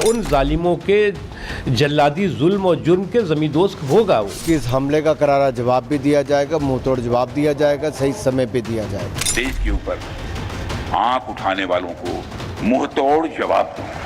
उन जालिमों के जल्लादी जुल्म और जुर्म के ज़मींदोज़ होगा वो। इस हमले का करारा जवाब भी दिया जाएगा, मुंहतोड़ जवाब दिया जाएगा, सही समय पे दिया जाएगा। देश के ऊपर आंख उठाने वालों को मुंहतोड़ जवाब दूंगा।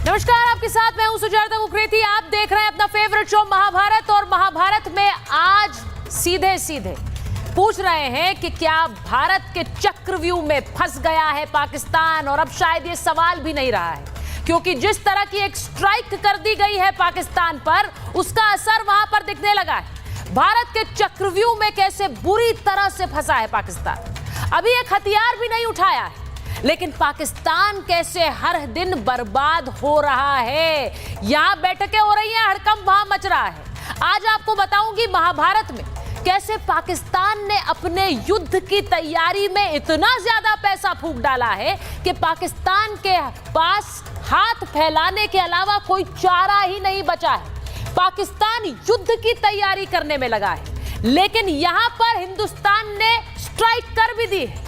नमस्कार, आपके साथ मैं हूं सुजाता मुखरेती। आप देख रहे हैं अपना फेवरेट शो महाभारत। और महाभारत में आज सीधे सीधे पूछ रहे हैं कि क्या भारत के चक्रव्यूह में फंस गया है पाकिस्तान। और अब शायद ये सवाल भी नहीं रहा है, क्योंकि जिस तरह की एक स्ट्राइक कर दी गई है पाकिस्तान पर, उसका असर वहां पर दिखने लगा है। भारत के चक्रव्यूह में कैसे बुरी तरह से फंसा है पाकिस्तान। अभी एक हथियार भी नहीं उठाया है, लेकिन पाकिस्तान कैसे हर दिन बर्बाद हो रहा है। यहां बैठकें हो रही हैं, हड़कंप वहां मच रहा है। आज आपको बताऊंगी महाभारत में कैसे पाकिस्तान ने अपने युद्ध की तैयारी में इतना ज्यादा पैसा फूंक डाला है कि पाकिस्तान के पास हाथ फैलाने के अलावा कोई चारा ही नहीं बचा है। पाकिस्तान युद्ध की तैयारी करने में लगा है, लेकिन यहां पर हिंदुस्तान ने स्ट्राइक कर भी दी है।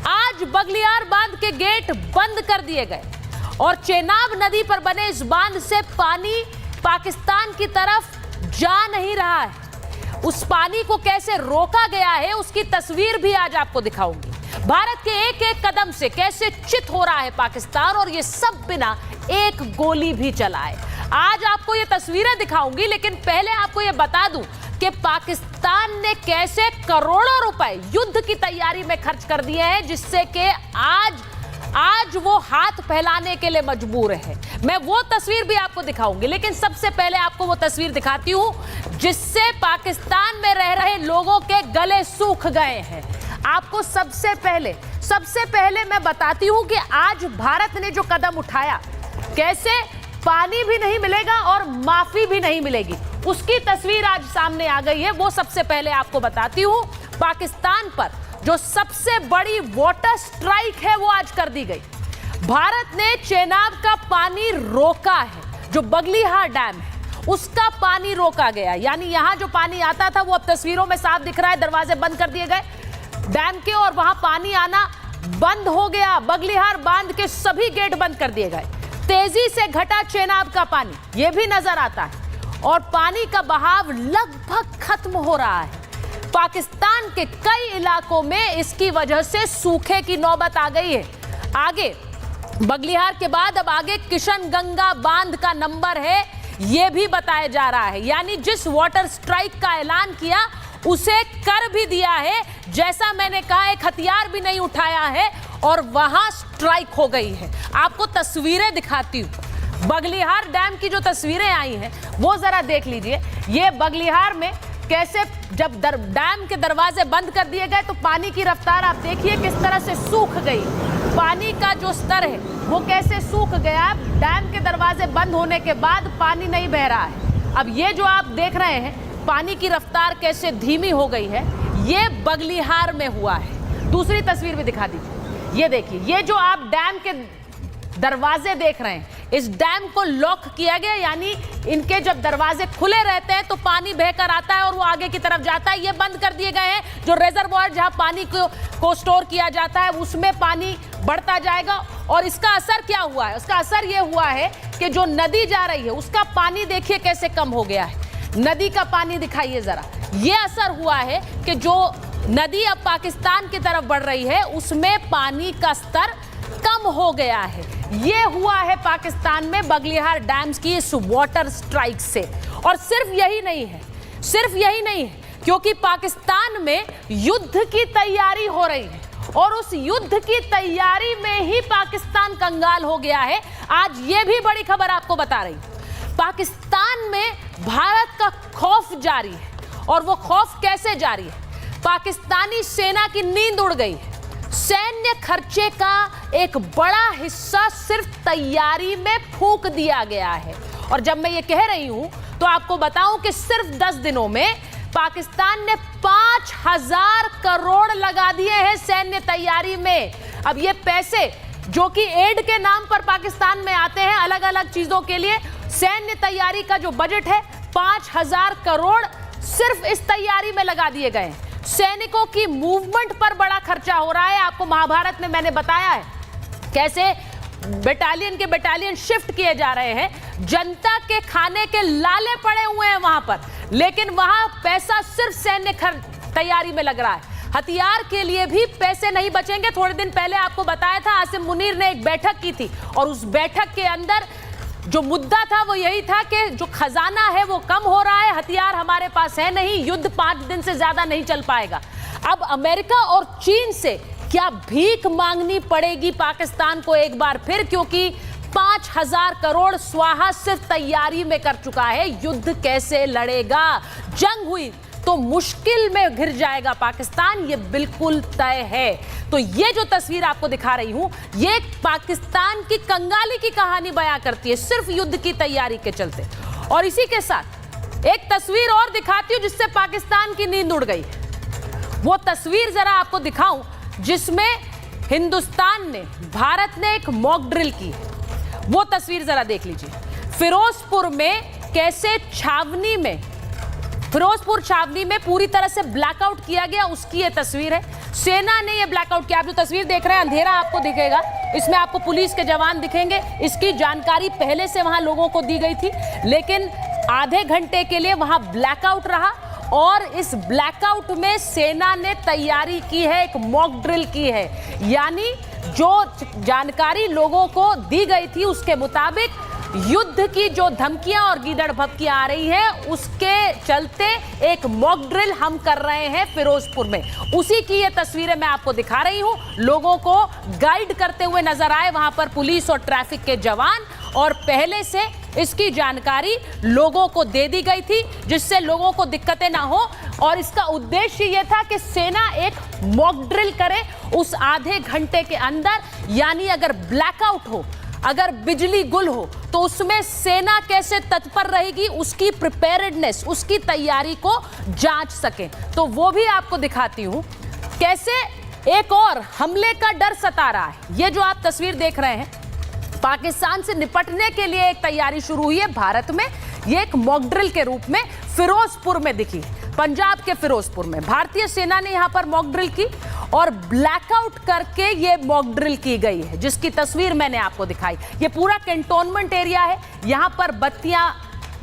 आज बगलियार बांध के गेट बंद कर दिए गए और चेनाब नदी पर बने इस बांध से पानी पाकिस्तान की तरफ जा नहीं रहा है। उस पानी को कैसे रोका गया है, उसकी तस्वीर भी आज आपको दिखाऊंगी। भारत के एक एक कदम से कैसे चित हो रहा है पाकिस्तान, और ये सब बिना एक गोली भी चलाए। आज आपको ये तस्वीरें दिखाऊंगी, लेकिन पहले आपको ये बता दूं कि पाकिस्तान ने कैसे करोड़ों रुपए युद्ध की तैयारी में खर्च कर दिए हैं, जिससे कि आज वो हाथ फैलाने के लिए मजबूर है। मैं वो तस्वीर भी आपको दिखाऊंगी, लेकिन सबसे पहले आपको वो तस्वीर दिखाती हूं जिससे पाकिस्तान में रह रहे लोगों के गले सूख गए हैं। आपको सबसे पहले मैं बताती हूं कि आज भारत ने जो कदम उठाया, कैसे पानी भी नहीं मिलेगा और माफी भी नहीं मिलेगी, उसकी तस्वीर आज सामने आ गई है। वो सबसे पहले आपको बताती हूं। पाकिस्तान पर जो सबसे बड़ी वाटर स्ट्राइक है वो आज कर दी गई। भारत ने चेनाब का पानी रोका है, जो बगलिहार डैम है उसका पानी रोका गया। यानी यहां जो पानी आता था वो अब तस्वीरों में साफ दिख रहा है, दरवाजे बंद कर दिए गए डैम के और वहां पानी आना बंद हो गया। बगलिहार बांध के सभी गेट बंद कर दिए गए। तेजी से घटा चेनाब का पानी, यह भी नजर आता है, और पानी का बहाव लगभग खत्म हो रहा है। पाकिस्तान के कई इलाकों में इसकी वजह से सूखे की नौबत आ गई है। आगे बगलिहार के बाद अब आगे किशनगंगा बांध का नंबर है, यह भी बताया जा रहा है। यानी जिस वाटर स्ट्राइक का ऐलान किया उसे कर भी दिया है। जैसा मैंने कहा, एक हथियार भी नहीं उठाया है और वहां स्ट्राइक हो गई है। आपको तस्वीरें दिखाती हूं। बगलिहार डैम की जो तस्वीरें आई हैं वो जरा देख लीजिए। ये बगलिहार में कैसे जब डैम के दरवाजे बंद कर दिए गए तो पानी की रफ्तार आप देखिए किस तरह से सूख गई। पानी का जो स्तर है वो कैसे सूख गया। डैम के दरवाजे बंद होने के बाद पानी नहीं बह रहा है। अब ये जो आप देख रहे हैं, पानी की रफ्तार कैसे धीमी हो गई है, ये बगलिहार में हुआ है। दूसरी तस्वीर भी दिखा दीजिए। ये देखिए, ये जो आप डैम के दरवाजे देख रहे हैं, इस डैम को लॉक किया गया। यानी इनके जब दरवाजे खुले रहते हैं तो पानी बहकर आता है और वो आगे की तरफ जाता है। ये बंद कर दिए गए हैं। जो रेजरवॉयर जहां पानी को स्टोर किया जाता है उसमें पानी बढ़ता जाएगा। और इसका असर क्या हुआ है? उसका असर ये हुआ है कि जो नदी जा रही है उसका पानी देखिए कैसे कम हो गया है। नदी का पानी दिखाइए जरा। ये असर हुआ है कि जो नदी अब पाकिस्तान की तरफ बढ़ रही है उसमें पानी का स्तर कम हो गया है। ये हुआ है पाकिस्तान में बगलिहार डैम्स की इस वाटर स्ट्राइक से। और सिर्फ यही नहीं है, क्योंकि पाकिस्तान में युद्ध की तैयारी हो रही है और उस युद्ध की तैयारी में ही पाकिस्तान कंगाल हो गया है। आज ये भी बड़ी खबर आपको बता रही हूं। पाकिस्तान में भारत का खौफ जारी है। और वो खौफ कैसे जारी है? पाकिस्तानी सेना की नींद उड़ गई है। सैन्य खर्चे का एक बड़ा हिस्सा सिर्फ तैयारी में फूंक दिया गया है। और जब मैं ये कह रही हूं तो आपको बताऊं कि सिर्फ 10 दिनों में पाकिस्तान ने 5000 करोड़ लगा दिए हैं सैन्य तैयारी में। अब ये पैसे जो कि एड के नाम पर पाकिस्तान में आते हैं अलग अलग चीजों के लिए, सैन्य तैयारी का जो बजट है 5,000 करोड़ सिर्फ इस तैयारी में लगा दिए गए हैं। सैनिकों की मूवमेंट पर बड़ा खर्चा हो रहा है। आपको महाभारत में मैंने बताया है कैसे बटालियन के बटालियन शिफ्ट किए जा रहे हैं। जनता के खाने के लाले पड़े हुए हैं वहां पर, लेकिन वहां पैसा सिर्फ सैन्य तैयारी में लग रहा है। हथियार के लिए भी पैसे नहीं बचेंगे। थोड़े दिन पहले आपको बताया था आसिम मुनीर ने एक बैठक की थी और उस बैठक के अंदर जो मुद्दा था वो यही था कि जो खजाना है वो कम हो रहा है, हथियार हमारे पास है नहीं, युद्ध 5 दिन से ज्यादा नहीं चल पाएगा। अब अमेरिका और चीन से क्या भीख मांगनी पड़ेगी पाकिस्तान को एक बार फिर, क्योंकि 5,000 करोड़ स्वाहा सिर्फ तैयारी में कर चुका है। युद्ध कैसे लड़ेगा? जंग हुई तो मुश्किल में घिर जाएगा पाकिस्तान, ये बिल्कुल तय है। तो ये जो तस्वीर आपको दिखा रही हूं, ये पाकिस्तान की कंगाली की कहानी बयां करती है सिर्फ युद्ध की तैयारी के चलते। और इसी के साथ एक तस्वीर और दिखाती हूं जिससे पाकिस्तान की नींद उड़ गई। वो तस्वीर जरा आपको दिखाऊं जिसमें हिंदुस्तान ने, भारत ने एक मॉक ड्रिल की। वो तस्वीर जरा देख लीजिए। फिरोजपुर में कैसे फिरोजपुर छावनी में पूरी तरह से ब्लैकआउट किया गया, उसकी ये तस्वीर है। सेना ने ये ब्लैकआउट किया। आप जो तस्वीर देख रहे हैं, अंधेरा आपको दिखेगा, इसमें आपको पुलिस के जवान दिखेंगे। इसकी जानकारी पहले से वहां लोगों को दी गई थी, लेकिन आधे घंटे के लिए वहां ब्लैकआउट रहा और इस ब्लैकआउट में सेना ने तैयारी की है, एक मॉक ड्रिल की है। यानी जो जानकारी लोगों को दी गई थी उसके मुताबिक युद्ध की जो धमकियां और गीदड़ भभकियां आ रही हैं, उसके चलते एक मॉक ड्रिल हम कर रहे हैं फिरोजपुर में। उसी की ये तस्वीरें मैं आपको दिखा रही हूं। लोगों को गाइड करते हुए नजर आए वहां पर पुलिस और ट्रैफिक के जवान, और पहले से इसकी जानकारी लोगों को दे दी गई थी जिससे लोगों को दिक्कतें ना हो। और इसका उद्देश्य यह था कि सेना एक मॉक ड्रिल करे उस आधे घंटे के अंदर। यानी अगर ब्लैकआउट हो, अगर बिजली गुल हो, तो उसमें सेना कैसे तत्पर रहेगी, उसकी प्रिपेयर्डनेस, उसकी तैयारी को जांच सके। तो वो भी आपको दिखाती हूं कैसे एक और हमले का डर सता रहा है। ये जो आप तस्वीर देख रहे हैं, पाकिस्तान से निपटने के लिए एक तैयारी शुरू हुई है भारत में। ये एक मॉक ड्रिल के रूप में फिरोजपुर में दिखी, पंजाब के फिरोजपुर में भारतीय सेना ने यहां पर मॉक ड्रिल की और ब्लैकआउट करके ये मॉक ड्रिल की गई है, जिसकी तस्वीर मैंने आपको दिखाई। ये पूरा कैंटोनमेंट एरिया है, यहां पर बत्तियां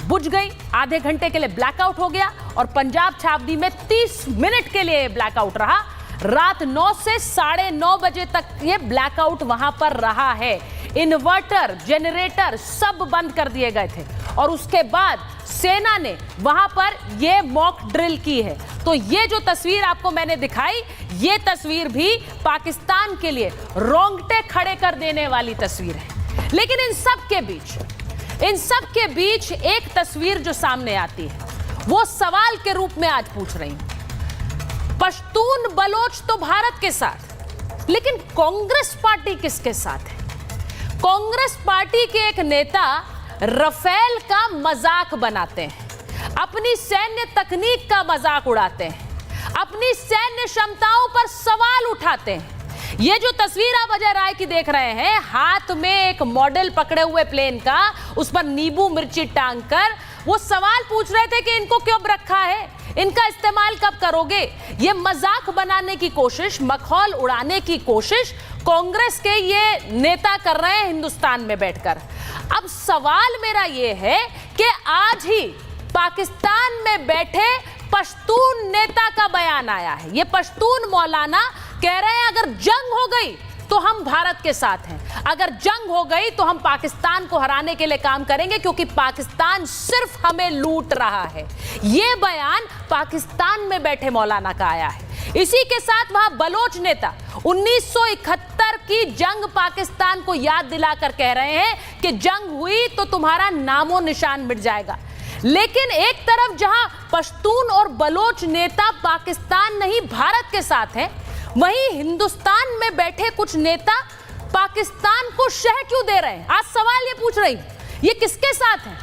बुझ गई, आधे घंटे के लिए ब्लैकआउट हो गया और पंजाब छावनी में 30 मिनट के लिए ब्लैकआउट रहा। रात 9 से 9:30 बजे तक ये ब्लैकआउट वहां पर रहा है। इन्वर्टर, जनरेटर सब बंद कर दिए गए थे और उसके बाद सेना ने वहां पर ये मॉक ड्रिल की है। तो ये जो तस्वीर आपको मैंने दिखाई, ये तस्वीर भी पाकिस्तान के लिए रोंगटे खड़े कर देने वाली तस्वीर है। लेकिन इन सब के बीच एक तस्वीर जो सामने आती है, वो सवाल के रूप में आज पूछ रही हूं। पश्तून बलोच तो भारत के साथ, लेकिन कांग्रेस पार्टी किसके साथ है? कांग्रेस पार्टी के एक नेता राफेल का मजाक बनाते हैं, अपनी सैन्य तकनीक का मजाक उड़ाते हैं, अपनी सैन्य क्षमताओं पर सवाल उठाते हैं। ये जो तस्वीर आप अजय राय की देख रहे हैं, हाथ में एक मॉडल पकड़े हुए प्लेन का, उस पर नींबू मिर्ची टांग कर वो सवाल पूछ रहे थे कि इनको क्यों रखा है, इनका इस्तेमाल कब करोगे। ये मजाक बनाने की कोशिश, मखौल उड़ाने की कोशिश कांग्रेस के ये नेता कर रहे हैं हिंदुस्तान में बैठकर। अब सवाल मेरा ये है कि आज ही पाकिस्तान में बैठे पश्तून नेता का बयान आया है। ये पश्तून मौलाना कह रहे हैं अगर जंग हो गई तो हम भारत के साथ हैं, अगर जंग हो गई तो हम पाकिस्तान को हराने के लिए काम करेंगे, क्योंकि पाकिस्तान सिर्फ हमें लूट रहा है। यह बयान पाकिस्तान में बैठे मौलाना का आया है। इसी के साथ वहां बलोच नेता 1971 की जंग पाकिस्तान को याद दिलाकर कह रहे हैं कि जंग हुई तो तुम्हारा नामो निशान मिट जाएगा। लेकिन एक तरफ जहां पश्तून और बलोच नेता पाकिस्तान नहीं भारत के साथ हैं, वहीं हिंदुस्तान में बैठे कुछ नेता पाकिस्तान को शह क्यों दे रहे हैं? आज सवाल ये पूछ रही, ये किसके साथ हैं?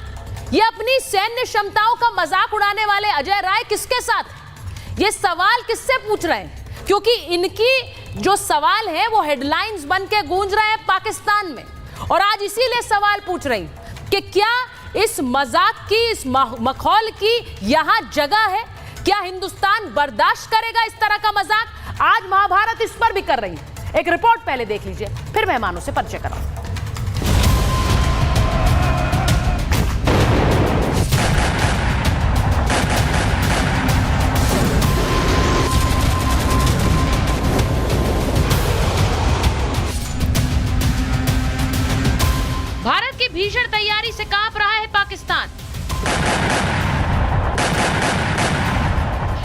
ये अपनी सैन्य क्षमताओं का मजाक उड़ाने वाले अजय राय किसके साथ हैं? ये सवाल किससे पूछ रहे हैं? क्योंकि इनकी जो सवाल है वो हेडलाइंस बन के गूंज रहे हैं पाकिस्तान में। और आज इसीलिए सवाल पूछ रही कि क्या इस मजाक की, इस मखौल की यहां जगह है? क्या हिंदुस्तान बर्दाश्त करेगा इस तरह का मजाक? आज महाभारत इस पर भी कर रही है। एक रिपोर्ट पहले देख लीजिए, फिर मेहमानों से परिचय कराऊं। भारत की भीषण तैयारी से कांप रहा है पाकिस्तान।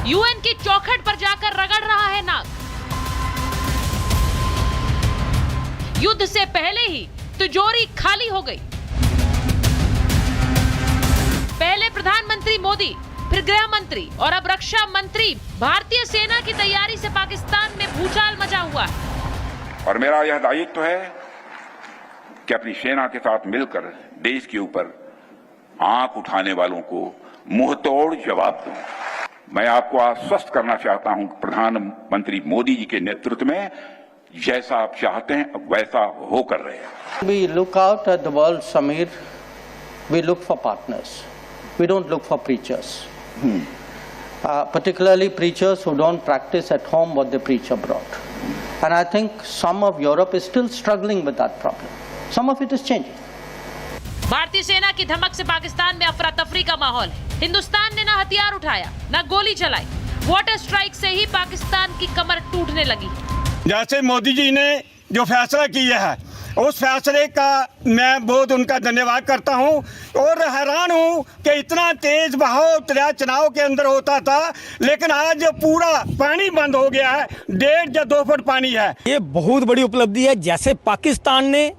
यूएन की चौखट पर जाकर रगड़ रहा है नाक। युद्ध से पहले ही तिजोरी खाली हो गई। पहले प्रधानमंत्री मोदी, फिर गृह मंत्री और अब रक्षा मंत्री। भारतीय सेना की तैयारी से पाकिस्तान में भूचाल मचा हुआ है। और मेरा यह दायित्व है कि अपनी सेना के साथ मिलकर देश के ऊपर आंख उठाने वालों को मुंहतोड़ जवाब दूं। मैं आपको आश्वस्त करना चाहता हूं कि प्रधानमंत्री मोदी जी के नेतृत्व में जैसा आप चाहते हैं वैसा होकर रहे। We look out at the world, Samir. We look for partners. We don't look for preachers. Particularly preachers who don't practice at home what they preach abroad. And I think some of Europe is still struggling with that problem. Some of it is changing. भारतीय सेना की धमक से पाकिस्तान में अफरा तफरी का माहौल है। हिंदुस्तान ने ना हथियार उठाया, ना गोली चलाई। वाटर स्ट्राइक से ही पाकिस्तान की कमर टूटने लगी। जैसे मोदी जी ने जो फैसला किया है, उस फैसले का मैं बहुत उनका धन्यवाद करता हूं और हैरान हूं कि इतना तेज बहाव दरिया चुनाव के अंदर होता था, लेकिन आज पूरा पानी बंद हो गया है। 1.5 या 2 फुट पानी है। ये बहुत बड़ी उपलब्धि है। जैसे पाकिस्तान ने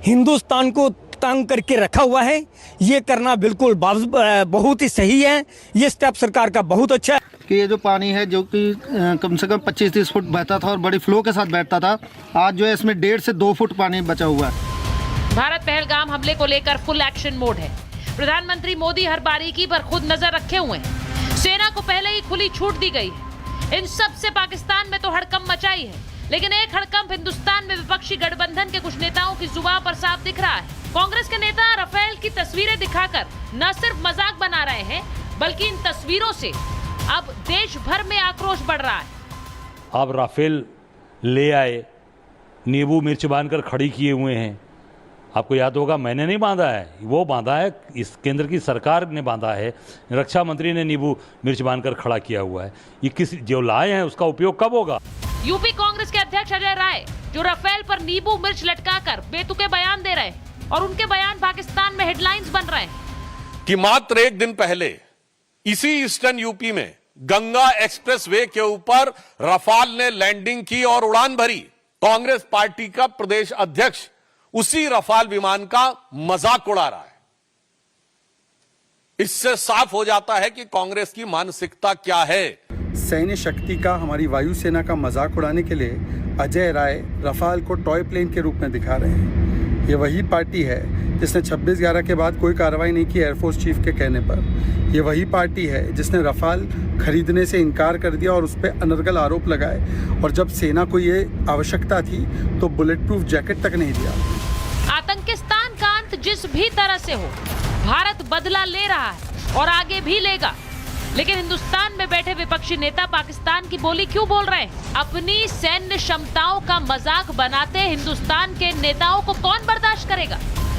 हिंदुस्तान को तंग करके रखा हुआ है, ये करना बिल्कुल बहुत ही सही है। ये स्टेप सरकार का बहुत अच्छा है कि ये जो पानी है जो कि कम से कम 25-30 फुट बहता था और बड़ी फ्लो के साथ बैठता था, आज जो है इसमें 1.5 से 2 फुट पानी बचा हुआ है। भारत पहलगाम हमले को लेकर फुल एक्शन मोड है। प्रधानमंत्री मोदी हर बारीकी पर खुद नजर रखे हुए हैं। सेना को पहले ही खुली छूट दी गई है। इन सब से पाकिस्तान में तो हड़कंप मचाई है, लेकिन एक हड़कंप हिंदुस्तान में विपक्षी गठबंधन के कुछ नेताओं की जुबान पर साफ दिख रहा है। कांग्रेस के नेता राफेल की तस्वीरें दिखाकर न सिर्फ मजाक बना रहे हैं, बल्कि इन तस्वीरों से अब देश भर में आक्रोश बढ़ रहा है। आप राफेल ले आए, नींबू मिर्च बांधकर खड़ी किए हुए हैं। आपको याद होगा, मैंने नहीं बांधा है, वो बांधा है, इस केंद्र की सरकार ने बांधा है। रक्षा मंत्री ने नींबू मिर्च बांधकर खड़ा किया हुआ है। ये किस जो लाए हैं उसका उपयोग कब होगा? यूपी कांग्रेस के अध्यक्ष अजय राय जो राफेल पर नींबू मिर्च लटकाकर बेतुके बयान दे रहे हैं, और उनके बयान पाकिस्तान में हेडलाइंस बन रहे हैं कि मात्र एक दिन पहले इसी ईस्टर्न यूपी में गंगा एक्सप्रेसवे के ऊपर रफाल ने लैंडिंग की और उड़ान भरी। कांग्रेस पार्टी का प्रदेश अध्यक्ष उसी रफाल विमान का मजाक उड़ा रहा है। इससे साफ हो जाता है कि कांग्रेस की मानसिकता क्या है। सैन्य शक्ति का, हमारी वायुसेना का मजाक उड़ाने के लिए अजय राय रफाल को टॉय प्लेन के रूप में दिखा रहे हैं। ये वही पार्टी है जिसने 26/11 के बाद कोई कार्रवाई नहीं की एयरफोर्स चीफ के कहने पर। ये वही पार्टी है जिसने रफाल खरीदने से इनकार कर दिया और उस पर अनर्गल आरोप लगाए, और जब सेना को ये आवश्यकता थी तो बुलेट प्रूफ जैकेट तक नहीं दिया। आतंकिस्तान का अंत जिस भी तरह से हो, भारत बदला ले रहा है और आगे भी लेगा। लेकिन हिंदुस्तान में बैठे विपक्षी नेता पाकिस्तान की बोली क्यों बोल रहे हैं? अपनी सैन्य क्षमताओं का मजाक बनाते हिंदुस्तान के नेताओं को कौन बर्दाश्त करेगा?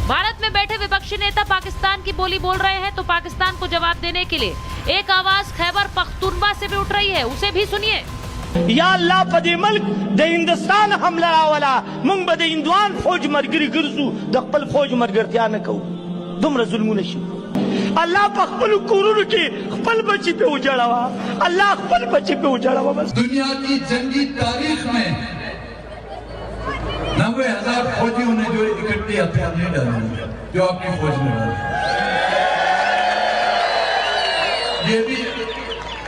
भारत में बैठे विपक्षी नेता पाकिस्तान की बोली बोल रहे हैं, तो पाकिस्तान को जवाब देने के लिए एक आवाज खैबर पख्तूनख्वा से भी उठ रही है। उसे भी सुनिए। या अल्लाह पदे मुल्क दे हिंदुस्तान हमला वाला मुंग बदे इंदवान फौज मरगिरी गिरसू दखपल फौज मरगरत्या न कहू दुमर जुल्म नशी अल्लाह पखपल कुरुर के खपल बच्ची पे उजाड़ावा, अल्लाह खपल बच्ची पे उजाड़ावा। बस दुनिया की जंगी तारीख में 90,000 फौजियों ने जो इकट्ठे हथियार नहीं डाले जो आपकी फौज ने डाले, ये भी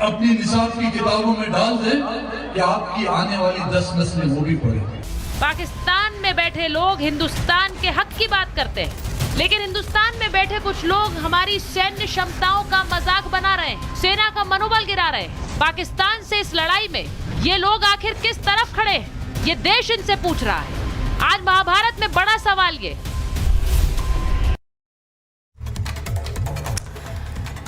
अपनी निसाब की किताबों में डाल दें कि आपकी आने वाली 10 नस्लें वो भी पढ़े। पाकिस्तान में बैठे लोग हिंदुस्तान के हक की बात करते हैं, लेकिन हिंदुस्तान में बैठे कुछ लोग हमारी सैन्य क्षमताओं का मजाक बना रहे हैं, सेना का मनोबल गिरा रहे हैं। पाकिस्तान से इस लड़ाई में ये लोग आखिर किस तरफ खड़े हैं, ये देश इनसे पूछ रहा है। आज महाभारत में बड़ा सवाल ये,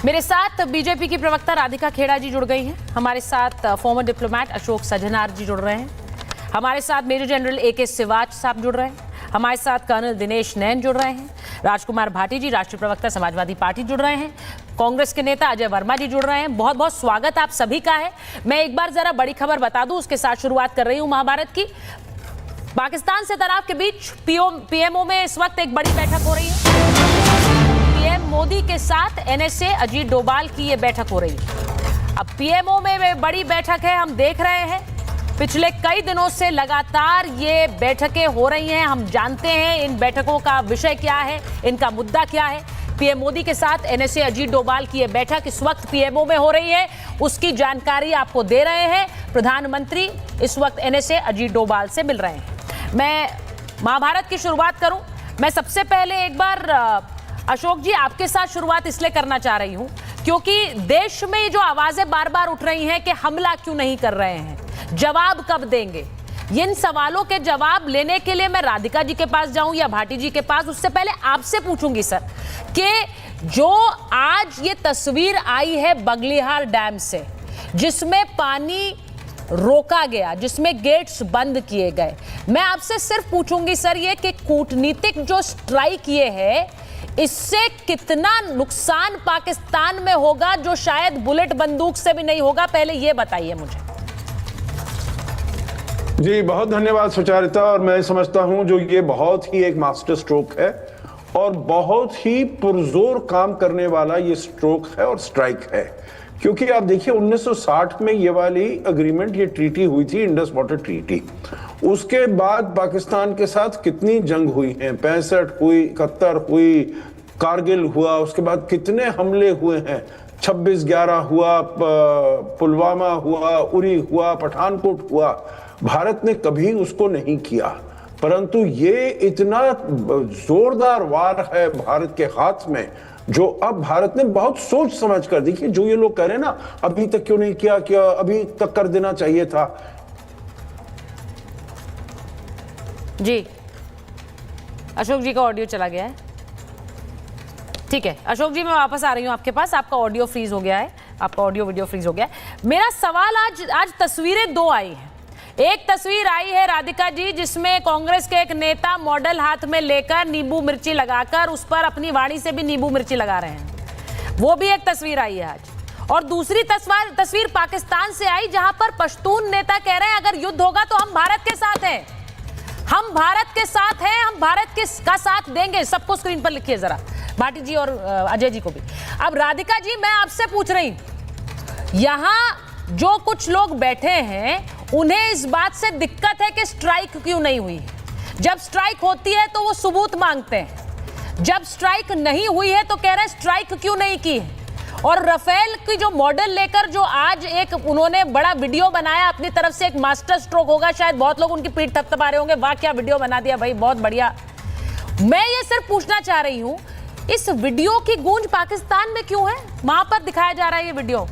मेरे साथ बीजेपी की प्रवक्ता राधिका खेड़ा जी जुड़ गई हैं। हमारे साथ फॉर्मर डिप्लोमेट अशोक सजनार जी जुड़ रहे हैं। हमारे साथ मेजर जनरल AK सिवाच साहब जुड़ रहे हैं। हमारे साथ कर्नल दिनेश नैन जुड़ रहे हैं। राजकुमार भाटी जी राष्ट्रीय प्रवक्ता समाजवादी पार्टी जुड़ रहे हैं। कांग्रेस के नेता अजय वर्मा जी जुड़ रहे हैं। बहुत बहुत स्वागत आप सभी का है। मैं एक बार जरा बड़ी खबर बता दूं, उसके साथ शुरुआत कर रही हूं महाभारत की। पाकिस्तान से तनाव के बीच PMO में इस वक्त एक बड़ी बैठक हो रही है। PM मोदी के साथ NSA अजीत डोभाल की ये बैठक हो रही है। अब PMO में बड़ी बैठक है, हम देख रहे हैं पिछले कई दिनों से लगातार ये बैठकें हो रही हैं। हम जानते हैं इन बैठकों का विषय क्या है, इनका मुद्दा क्या है। PM मोदी के साथ NSA अजीत डोभाल की ये बैठक इस वक्त PMO में हो रही है, उसकी जानकारी आपको दे रहे हैं। प्रधानमंत्री इस वक्त NSA अजीत डोभाल से मिल रहे हैं। मैं महाभारत की शुरुआत करूं, मैं सबसे पहले एक बार अशोक जी आपके साथ शुरुआत इसलिए करना चाह रही हूं क्योंकि देश में जो आवाजें बार बार उठ रही हैं कि हमला क्यों नहीं कर रहे हैं, जवाब कब देंगे। इन सवालों के जवाब लेने के लिए मैं राधिका जी के पास जाऊं या भाटी जी के पास, उससे पहले आपसे पूछूंगी सर कि जो आज ये तस्वीर आई है बगलिहार डैम से, जिसमें पानी रोका गया, जिसमें गेट्स बंद किए गए, मैं आपसे सिर्फ पूछूंगी सर ये कि कूटनीतिक जो स्ट्राइक ये है इससे कितना नुकसान पाकिस्तान में होगा जो शायद बुलेट बंदूक से भी नहीं होगा, पहले ये बताइए मुझे। जी बहुत धन्यवाद सुचारिता। और मैं समझता हूं जो ये बहुत ही एक मास्टर स्ट्रोक है और बहुत ही पुरजोर काम करने वाला ये स्ट्रोक है और स्ट्राइक है, क्योंकि आप देखिए 1960 में ये वाली एग्रीमेंट, ये ट्रीटी हुई थी, इंडस वाटर ट्रीटी। उसके बाद पाकिस्तान के साथ कितनी जंग हुई हैं, 65 हुई, 71 हुई, कारगिल हुआ, उसके बाद कितने हमले हुए हैं, 26/11 हुआ, पुलवामा हुआ, उरी हुआ, पठानकोट हुआ। भारत ने कभी उसको नहीं किया, परंतु ये इतना जोरदार वार है भारत के हाथ में जो अब भारत ने बहुत सोच समझ कर, देखिए जो ये लोग कह रहे हैं ना अभी तक क्यों नहीं किया, क्या अभी तक कर देना चाहिए था। जी अशोक जी का ऑडियो चला गया है, ठीक है अशोक जी मैं वापस आ रही हूं आपके पास। आपका ऑडियो फ्रीज हो गया है, आपका ऑडियो वीडियो फ्रीज हो गया है। मेरा सवाल आज तस्वीरें दो आई हैं। एक तस्वीर आई है राधिका जी जिसमें कांग्रेस के एक नेता मॉडल हाथ में लेकर नींबू मिर्ची लगाकर उस पर अपनी वाणी से भी नींबू मिर्ची लगा रहे हैं, वो भी एक तस्वीर आई है आज। और दूसरी तस्वीर पाकिस्तान से आई जहां पर पश्तून नेता कह रहे हैं अगर युद्ध होगा तो हम भारत के साथ हैं, हम भारत के साथ हैं, हम भारत का साथ देंगे। सबको स्क्रीन पर लिखिए जरा, भाटी जी और अजय जी को भी। अब राधिका जी मैं आपसे पूछ रही हूं, यहां जो कुछ लोग बैठे हैं उन्हें इस बात से दिक्कत है कि स्ट्राइक क्यों नहीं हुई। जब स्ट्राइक होती है तो वो सबूत मांगते हैं, जब स्ट्राइक नहीं हुई है तो कह रहे हैं स्ट्राइक क्यों नहीं की है। और राफेल की जो मॉडल लेकर जो आज एक उन्होंने बड़ा वीडियो बनाया अपनी तरफ से, एक मास्टर स्ट्रोक होगा, शायद बहुत लोग उनकी पीठ थपथपा रहे होंगे, वाह क्या वीडियो बना दिया भाई, बहुत बढ़िया। मैं ये सिर्फ पूछना चाह रही हूं इस वीडियो की गूंज पाकिस्तान में क्यों है, वहां पर दिखाया जा रहा है ये वीडियो।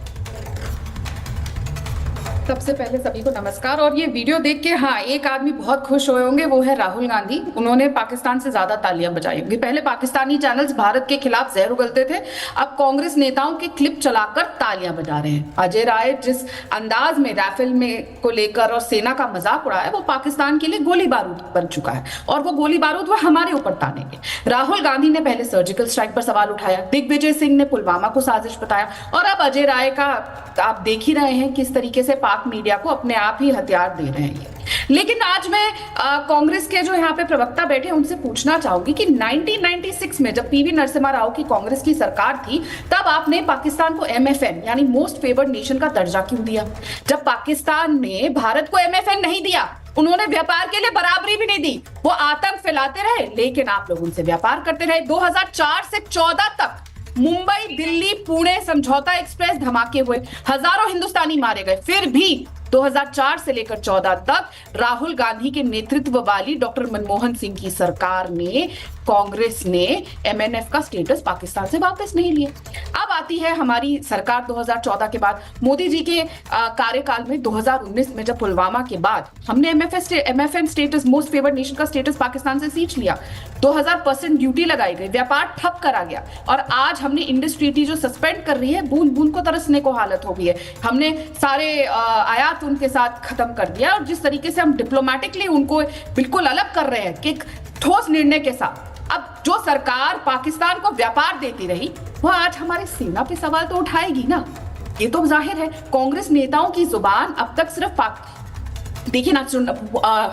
सबसे पहले सभी को नमस्कार। और ये वीडियो देख के हाँ एक आदमी बहुत खुश हुए होंगे, वो है राहुल गांधी। उन्होंने पाकिस्तान से ज्यादा तालियां बजाई होंगी। पहले पाकिस्तानी चैनल्स भारत के खिलाफ जहर उगलते थे, अब कांग्रेस नेताओं के क्लिप चलाकर तालियां बजा रहे हैं। अजय राय जिस अंदाज में राफेल में को लेकर और सेना का मजाक उड़ाया है वो पाकिस्तान के लिए गोली बारूद बन चुका है, और वो गोली बारूद वो हमारे ऊपर तानेंगे। राहुल गांधी ने पहले सर्जिकल स्ट्राइक पर सवाल उठाया, दिग्विजय सिंह ने पुलवामा को साजिश बताया, और अब अजय राय का आप देख ही रहे हैं किस तरीके से पाक मीडिया को अपने आप ही हथियार दे रहे हैं। लेकिन आज मैं कांग्रेस के जो यहाँ पे प्रवक्ता बैठे हैं उनसे पूछना चाहूंगी कि 1996 में जब PV नरसिम्हा राव की कांग्रेस की सरकार थी तब आपने पाकिस्तान को MFN यानी मोस्ट फेवर्ड नेशन का दर्जा क्यों दिया? जब पाकिस्तान ने भारत को MFN नहीं दिया, उन्होंने व्यापार के लिए बराबरी भी नहीं दी, वो आतंक फैलाते रहे, लेकिन आप लोग उनसे व्यापार करते रहे। 2004 से 14 तक मुंबई दिल्ली पुणे समझौता एक्सप्रेस धमाके हुए, हजारों हिंदुस्तानी मारे गए, फिर भी 2004 से लेकर 14 तक राहुल गांधी के नेतृत्व वाली डॉक्टर मनमोहन सिंह की सरकार ने कांग्रेस ने MNF का स्टेटस पाकिस्तान से वापस नहीं लिया। अब आती है हमारी सरकार 2014 के बाद, मोदी जी के कार्यकाल में 2019 में जब पुलवामा के बाद हमने MFN status, most favoured nation का स्टेटस पाकिस्तान से सींच लिया, 2000% ड्यूटी लगाई गई, व्यापार ठप करा गया, और आज हमने इंडस ट्रीटी जो सस्पेंड कर रही है, बूंद बूंद को तरसने को हालत हो गई है। हमने सारे आयात उनके साथ खत्म कर दिया, और जिस तरीके से हम डिप्लोमेटिकली उनको बिल्कुल अलग कर रहे हैं कि ठोस निर्णय के साथ, अब जो सरकार पाकिस्तान को व्यापार देती रही वह आज हमारी सेना पे सवाल तो उठाएगी ना। ये तो जाहिर है कांग्रेस नेताओं की जुबान अब तक सिर्फ देखिए ना,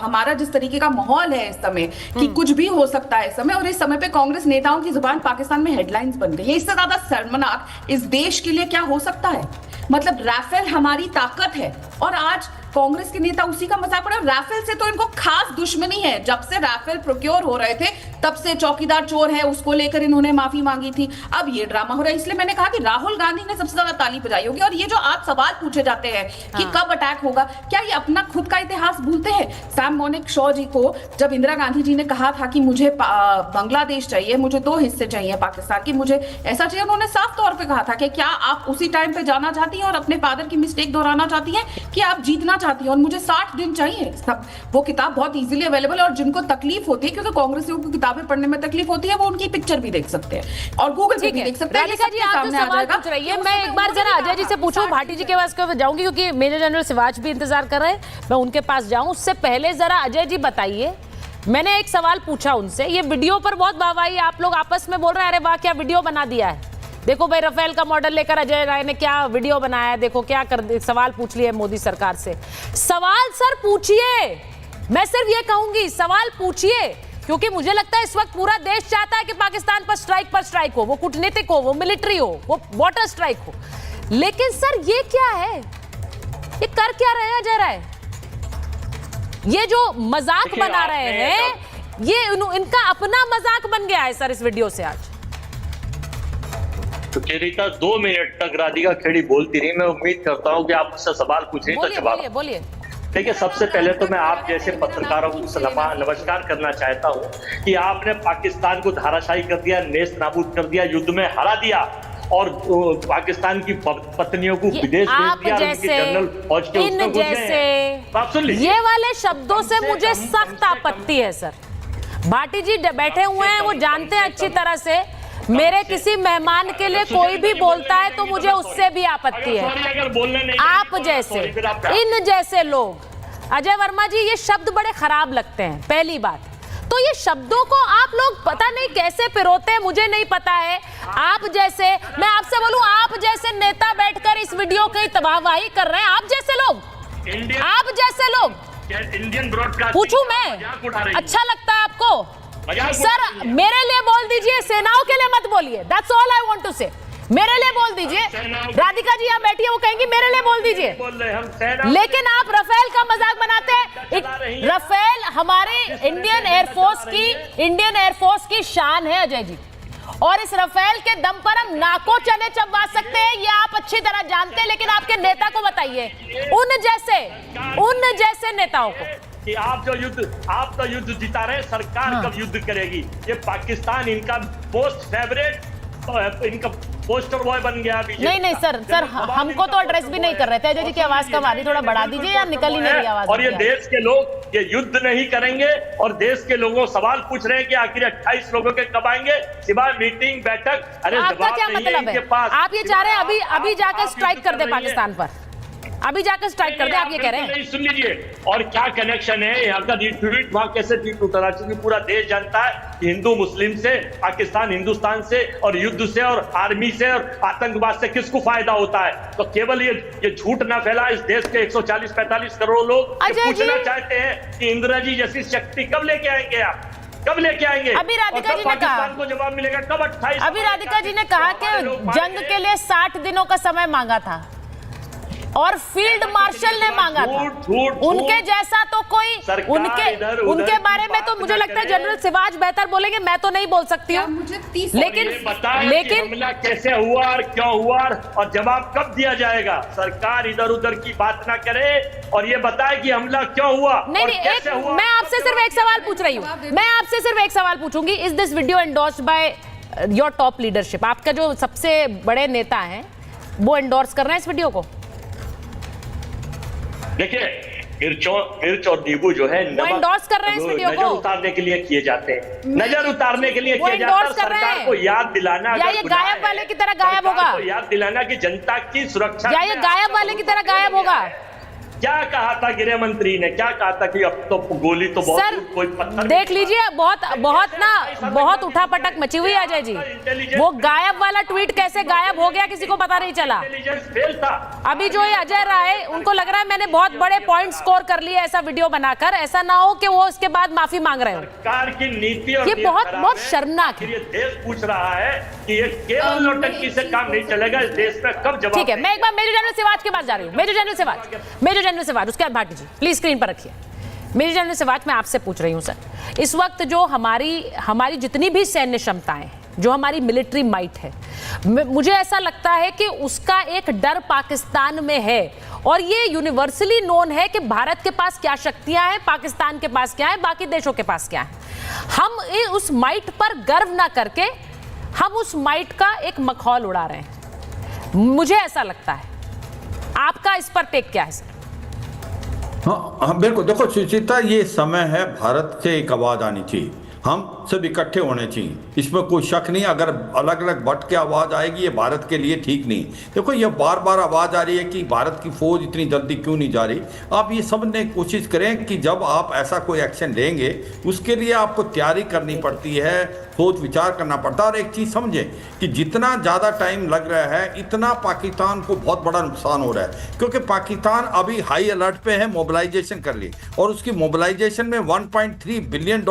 हमारा जिस तरीके का माहौल है इस समय कि कुछ भी हो सकता है इस समय, और इस समय पे कांग्रेस नेताओं की जुबान पाकिस्तान में हेडलाइंस बन गई है। इससे ज्यादा शर्मनाक इस देश के लिए क्या हो सकता है? मतलब राफेल हमारी ताकत है और आज कांग्रेस के नेता उसी का मजाक उड़ा। राफेल से तो इनको खास दुश्मनी है, जब से राफेल प्रोक्योर हो रहे थे तब से चौकीदार चोर है उसको लेकर इन्होंने माफी मांगी थी। अब ये ड्रामा हो रहा है, इसलिए मैंने कहा कि राहुल गांधी ने सबसे ज्यादा ताली बजाई होगी। और ये जो आज सवाल पूछे जाते हैं कि कब अटैक होगा, क्या ये अपना खुद का इतिहास भूलते हैं? सैम मोनिक शॉ जी को जब इंदिरा गांधी जी ने कहा था कि मुझे बांग्लादेश चाहिए, मुझे 2 हिस्से चाहिए पाकिस्तान की, मुझे ऐसा चाहिए, उन्होंने साफ तौर पर कहा था कि क्या आप उसी टाइम पे जाना चाहती हैं और अपने फादर की मिस्टेक दोहराना चाहती हैं कि आप जीतना चाहती हैं और मुझे 60 दिन चाहिए। सब वो किताब बहुत इजीली अवेलेबल है, और जिनको तकलीफ होती है, क्योंकि कांग्रेसियों को किताबें पढ़ने में तकलीफ होती है, वो उनकी पिक्चर भी देख सकते हैं और गूगल पे भी देख सकते हैं। राधिका जी, आप जो सवाल पूछ रही है, मैं एक बार जरा अजय जी से पूछूं, भाटी जी के पास जाऊंगी क्योंकि मेजर जनरल सिवाच भी इंतजार कर रहे हैं, मैं उनके पास जाऊं। उससे पहले जरा अजय जी बताइए, मैंने एक सवाल पूछा उनसे, ये वीडियो पर बहुत वाहवाही, आप लोग आपस में बोल रहे हैं अरे वाह क्या वीडियो बना दिया है, देखो भाई राफेल का मॉडल लेकर अजय राय ने क्या वीडियो बनाया है, देखो क्या कर सवाल पूछ लिया मोदी सरकार से। सवाल सर पूछिए, मैं सिर्फ ये कहूंगी सवाल पूछिए, क्योंकि मुझे लगता है इस वक्त पूरा देश चाहता है कि पाकिस्तान पर स्ट्राइक हो, वो कूटनीतिक हो, वो मिलिट्री हो, वो वाटर स्ट्राइक हो। लेकिन सर ये क्या है, ये कर क्या रहे हैं अजय राय? ये जो मजाक बना रहे हैं, ये इनका अपना मजाक बन गया है सर इस वीडियो से आज। तो चेरिता 2 मिनट तक राधिका खेड़ी बोलती रही, मैं उम्मीद करता हूं कि आप मुझसे सवाल पूछ रही तो जवाब बोलिए। देखिए, सबसे पहले तो मैं आप जैसे पत्रकारों को नमस्कार करना चाहता हूं कि आपने पाकिस्तान को धाराशाही कर दिया, नेस्त नाबूद कर दिया, युद्ध में हरा दिया और पाकिस्तान की पत्नियों को विदेश भेज दिया, उनकी जनरल फौज के उसमें घुस गए। आप सुन लीजिए, ये वाले शब्दों से मुझे सख्त आपत्ति है सर। भाटी जी बैठे हुए हैं, वो जानते हैं अच्छी तरह से मेरे किसी मेहमान के लिए कोई भी बोलता है तो मुझे उससे भी आपत्ति है। आप जैसे, इन जैसे लोग, अजय वर्मा जी, ये शब्द बड़े खराब लगते हैं पहली बात तो। ये शब्दों को आप लोग पता नहीं कैसे पिरोते हैं, मुझे नहीं पता है। आप जैसे, मैं आपसे बोलूं, आप जैसे नेता बैठकर इस वीडियो की तबाहवाही कर रहे हैं, आप जैसे लोग, इंडियन ब्रॉडकास्ट पूछूं मैं, अच्छा लगता है आपको? सर मेरे लिए बोल दीजिए, सेनाओं के लिए मत बोलिए, that's all I want to say. मेरे लिए बोल दीजिए, राधिका जी यहाँ बैठी है, वो कहेंगी मेरे लिए बोल दीजिए, लेकिन आप राफेल का मजाक बनाते हैं। राफेल हमारे इंडियन एयरफोर्स की शान है अजय जी, और इस राफेल के दम पर हम नाको चने चबवा सकते हैं, ये आप अच्छी तरह जानते हैं। लेकिन आपके नेता को बताइए, उन जैसे नेताओं को कि आप तो युद्ध जिता रहे, सरकार कब युद्ध करेगी? ये पाकिस्तान इनका मोस्ट फेवरेट, इनका पोस्टर बॉय बन गया। नहीं सर हमको तो एड्रेस भी नहीं कर रहे थे। अजय जी की आवाज कम आ रही, थोड़ा बढ़ा दीजिए, या निकल ही नहीं रही आवाज। और ये देश के लोग ये युद्ध नहीं करेंगे, और देश के लोगों सवाल पूछ रहे हैं कि आखिर 28 लोगों के कब आएंगे, सिवाय मीटिंग बैठक। अरे आपका क्या मतलब है? आप ये चाह रहे हैं अभी जाकर स्ट्राइक कर दे पाकिस्तान पर, अभी जाकर स्ट्राइक कर दे, आप ये कह रहे हैं? सुन लीजिए, और क्या कनेक्शन है यहाँ का? ट्वीट वहां कैसे ट्वीट उतरा, क्योंकि पूरा देश जानता है कि हिंदू मुस्लिम से, पाकिस्तान हिंदुस्तान से, और युद्ध से, और आर्मी से, और आतंकवाद से किसको फायदा होता है? तो केवल ये झूठ ना फैला। इस देश के 140-45 करोड़ लोग पूछना चाहते हैं कि इंदिरा जी जैसी शक्ति कब लेके आएंगे आप, कब लेके आएंगे? अभी राधिका जी ने कहा, को जवाब मिलेगा कब? 28। अभी राधिका जी ने कहा कि जंग के लिए 60 दिनों का समय मांगा था, और फील्ड मार्शल ने मांगा था। उनके जैसा तो कोई उनके बारे में तो मुझे लगता है जनरल सिवाज बेहतर बोलेंगे, मैं तो नहीं बोल सकती हूँ। लेकिन हमला कैसे हुआ और क्यों हुआ और जवाब कब दिया जाएगा? सरकार इधर उधर की बात ना करे और ये बताए कि हमला क्यों हुआ। नहीं, मैं आपसे सिर्फ एक सवाल पूछ रही हूँ, मैं आपसे सिर्फ एक सवाल पूछूंगी। Is this video endorsed by your top leadership? आपका जो सबसे बड़े नेता हैं वो एंडोर्स कर रहे हैं इस वीडियो को? देखिए, मिर्च और नींबू जो है एंडोर्स कर रहे हैं इस वीडियो को, नजर उतारने के लिए किए जाते हैं, नजर उतारने के लिए किए जाते हैं। सरकार को याद दिलाना, या ये गायब वाले की तरह गायब होगा? याद दिलाना कि जनता की सुरक्षा, या ये गायब वाले की तरह गायब होगा? क्या कहा था गृह मंत्री ने? क्या कहा था कि अब तो गोली तो बहुत सर, कोई पत्थर देख लीजिए, बहुत उठापटक मची हुई है अजय जी। वो गायब वाला ट्वीट कैसे गायब हो गया किसी को पता नहीं चला। अभी जो ये अजय राय, उनको लग रहा है मैंने बहुत बड़े पॉइंट स्कोर कर लिए ऐसा वीडियो बनाकर, ऐसा ना हो कि वो इसके बाद माफी मांग रहे हो। सरकार की नीति और ये बहुत शर्मनाक है। ये देश पूछ रहा है कि ये केवल नौटंकी से काम नहीं चलेगा, इस देश में कब जवाब। ठीक है, मैं एक बार मेजर जनरल सिवाज के पास जा रही हूँ। मेजर जनरल सिवाज, उसके बाद भाटी जी प्लीज स्क्रीन पर रखिए। मेजर जनरल सिवाज, मैं आपसे पूछ रही हूं सर, इस वक्त जो हमारी जितनी भी सैन्य क्षमताएं हैं, जो हमारी मिलिट्री माइट है, मुझे ऐसा लगता है कि उसका एक डर पाकिस्तान में है और ये यूनिवर्सली नोन है कि भारत के पास क्या शक्तियां हैं, पाकिस्तान के पास क्या है, बाकी देशों के पास क्या है। हम उस माइट पर गर्व ना करके हम उस माइट का एक मखौल उड़ा रहे हैं, मुझे ऐसा लगता है। आपका इस पर टेक क्या है सर? हाँ बिल्कुल, देखो सुचिता, ये समय है भारत से एक आवाज आनी चाहिए, हम सब इकट्ठे होने चाहिए, इसमें कोई शक नहीं। अगर अलग अलग बट के आवाज आएगी ये भारत के लिए ठीक नहीं। देखो, ये बार बार आवाज आ रही है कि भारत की फौज इतनी जल्दी क्यों नहीं जा रही। आप ये समझने की कोशिश करें कि जब आप ऐसा कोई एक्शन लेंगे उसके लिए आपको तैयारी करनी पड़ती है, सोच विचार करना पड़ता है। और एक चीज़ समझें कि जितना ज़्यादा टाइम लग रहा है इतना पाकिस्तान को बहुत बड़ा नुकसान हो रहा है, क्योंकि पाकिस्तान अभी हाई अलर्ट पे है, मोबिलाइजेशन कर ली और उसकी मोबिलाइजेशन में $1.3 बिलियन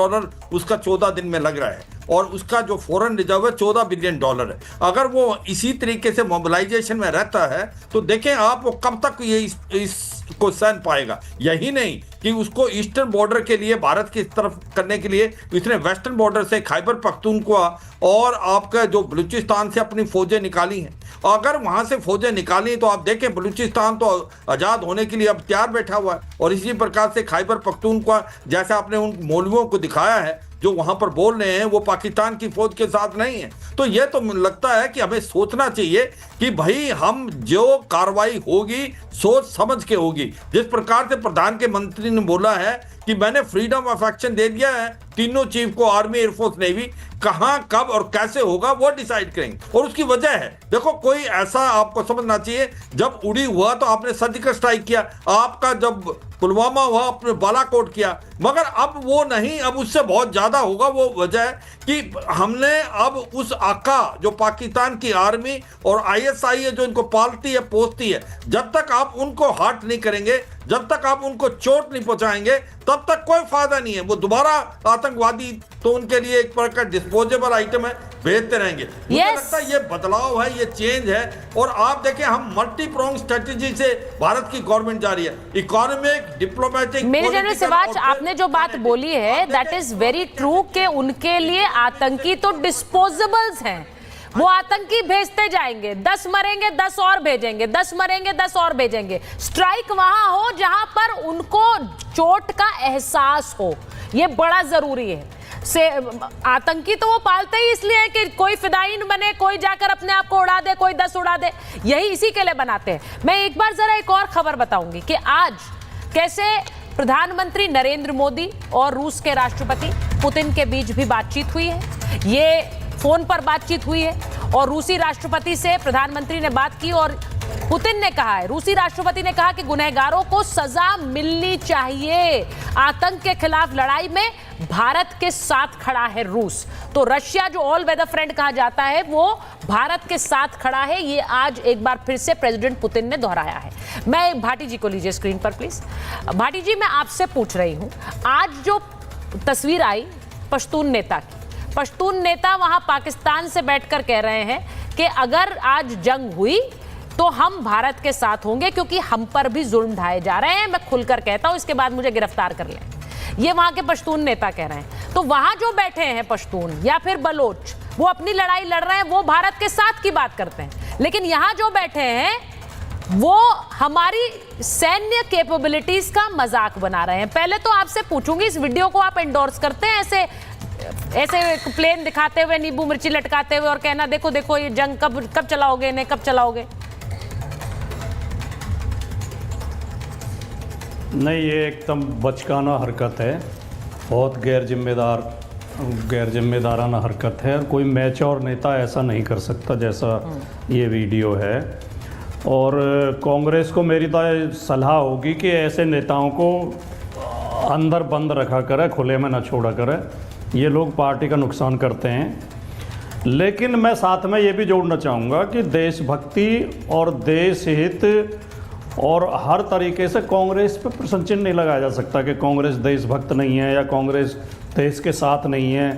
उसका 14 दिन में लग रहा है और उसका जो फॉरेन रिजर्व है $14 बिलियन है। अगर वो इसी तरीके से मोबिलाइजेशन में रहता है तो देखें आप वो कब तक ये इसको सहन पाएगा। यही नहीं कि उसको ईस्टर्न बॉर्डर के लिए भारत की तरफ करने के लिए इसने वेस्टर्न बॉर्डर से खैबर पख्तूनख्वा और आपका जो बलूचिस्तान से अपनी फौजें निकाली हैं। अगर वहां से फौजें निकाली तो आप देखें बलूचिस्तान तो आज़ाद होने के लिए अब तैयार बैठा हुआ है और इसी प्रकार से खैबर पख्तूनख्वा जैसे आपने उन मौलवियों को दिखाया है जो वहां पर बोल रहे हैं वो पाकिस्तान की फौज के साथ नहीं है। तो ये तो लगता है कि हमें सोचना चाहिए कि भाई हम जो कार्रवाई होगी सोच समझ के होगी। जिस प्रकार से प्रधान के मंत्री ने बोला है कि मैंने फ्रीडम ऑफ एक्शन दे दिया है तीनों चीफ को, आर्मी, एयरफोर्स, नेवी, कहां कब और कैसे होगा वो डिसाइड करेंगे। और उसकी वजह है, देखो कोई ऐसा आपको समझना चाहिए, जब उड़ी हुआ तो आपने सर्जिकल स्ट्राइक किया, आपका जब पुलवामा हुआ आपने बालाकोट किया, मगर अब वो नहीं, अब उससे बहुत ज्यादा होगा। वो वजह है कि हमने अब उस आका जो पाकिस्तान की आर्मी और ISI है जो इनको पालती है पोसती है, जब तक आप उनको हर्ट नहीं करेंगे, जब तक आप उनको चोट नहीं पहुंचाएंगे तब तक कोई फायदा नहीं है। वो दोबारा आतंकवादी तो उनके लिए एक प्रकार का डिस्पोजेबल आइटम है, भेजते रहेंगे। मुझे लगता है ये बदलाव है, ये चेंज है। और आप देखें हम मल्टी प्रोंग स्ट्रेटेजी से भारत की गवर्नमेंट जा रही है, economic, diplomatic. Major general Siwach, आपने जो बात बोली है दैट इज वेरी ट्रू कि उनके लिए आतंकी तो डिस्पोजेबल्स हैं, वो आतंकी भेजते जाएंगे, 10 मरेंगे 10 और भेजेंगे, 10 मरेंगे 10 और भेजेंगे। स्ट्राइक वहां हो जहां पर उनको चोट का एहसास हो, ये बड़ा जरूरी है। से आतंकी तो वो पालते ही इसलिए है कि कोई फिदाइन बने, कोई जाकर अपने आप को उड़ा दे, कोई 10 उड़ा दे, यही इसी के लिए बनाते हैं। मैं एक बार जरा एक और खबर बताऊंगी कि आज कैसे प्रधानमंत्री नरेंद्र मोदी और रूस के राष्ट्रपति पुतिन के बीच भी बातचीत हुई है। ये फोन पर बातचीत हुई है और रूसी राष्ट्रपति से प्रधानमंत्री ने बात की और पुतिन ने कहा है, रूसी राष्ट्रपति ने कहा कि गुनहगारों को सजा मिलनी चाहिए। आतंक के खिलाफ लड़ाई में भारत के साथ खड़ा है रूस। तो रशिया जो ऑल वेदर फ्रेंड कहा जाता है वो भारत के साथ खड़ा है, ये आज एक बार फिर से प्रेसिडेंट पुतिन ने दोहराया है। मैं भाटी जी को लीजिए स्क्रीन पर प्लीज। भाटी जी, मैं आपसे पूछ रही हूं, आज जो तस्वीर आई पश्तून नेता की, पश्तून नेता वहां पाकिस्तान से बैठकर कह रहे हैं कि अगर आज जंग हुई तो हम भारत के साथ होंगे, क्योंकि हम पर भी जुल्म ढाए जा रहे हैं। मैं खुलकर कहता हूं, इसके बाद मुझे गिरफ्तार कर लें। ये वहां के पश्तून नेता कह रहे हैं। तो वहां जो बैठे हैं पश्तून या फिर बलोच, वो अपनी लड़ाई लड़ रहे हैं, वो भारत के साथ की बात करते हैं। लेकिन यहां जो बैठे हैं वो हमारी सैन्य कैपेबिलिटीज का मजाक बना रहे हैं। पहले तो आपसे पूछूंगी, इस वीडियो को आप एंडोर्स करते हैं? ऐसे एक प्लेन दिखाते हुए, नींबू मिर्ची लटकाते हुए और कहना देखो देखो ये जंग कब चलाओगे, इन्हें कब चलाओगे? नहीं, ये एकदम बचकाना हरकत है, बहुत गैर जिम्मेदाराना हरकत है। और कोई मैच्योर नेता ऐसा नहीं कर सकता जैसा ये वीडियो है। और कांग्रेस को मेरी तो सलाह होगी कि ऐसे नेताओं को अंदर बंद रखा करे, खुले में ना छोड़ा करे। ये लोग पार्टी का नुकसान करते हैं। लेकिन मैं साथ में ये भी जोड़ना चाहूँगा कि देशभक्ति और देश हित और हर तरीके से कांग्रेस पे प्रश्न चिन्ह नहीं लगाया जा सकता कि कांग्रेस देशभक्त नहीं है या कांग्रेस देश के साथ नहीं है।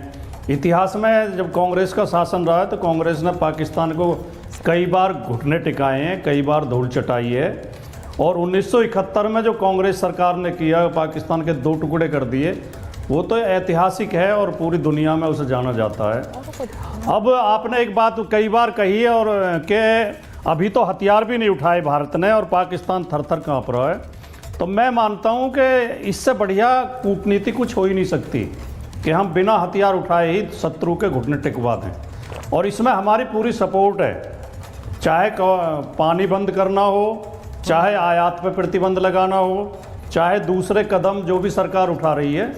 इतिहास में जब कांग्रेस का शासन रहा है तो कांग्रेस ने पाकिस्तान को कई बार घुटने टिकाए हैं, कई बार धूल चटाई है। और 1971 में जो कांग्रेस सरकार ने किया, पाकिस्तान के 2 टुकड़े कर दिए, वो तो ऐतिहासिक है और पूरी दुनिया में उसे जाना जाता है। अब आपने एक बात कई बार कही है और कि अभी तो हथियार भी नहीं उठाए भारत ने और पाकिस्तान थर-थर काँप रहा है। तो मैं मानता हूँ कि इससे बढ़िया कूटनीति कुछ हो ही नहीं सकती कि हम बिना हथियार उठाए ही शत्रु के घुटने टिकवा दें। और इसमें हमारी पूरी सपोर्ट है, चाहे पानी बंद करना हो, चाहे आयात पर प्रतिबंध लगाना हो, चाहे दूसरे कदम जो भी सरकार उठा रही है,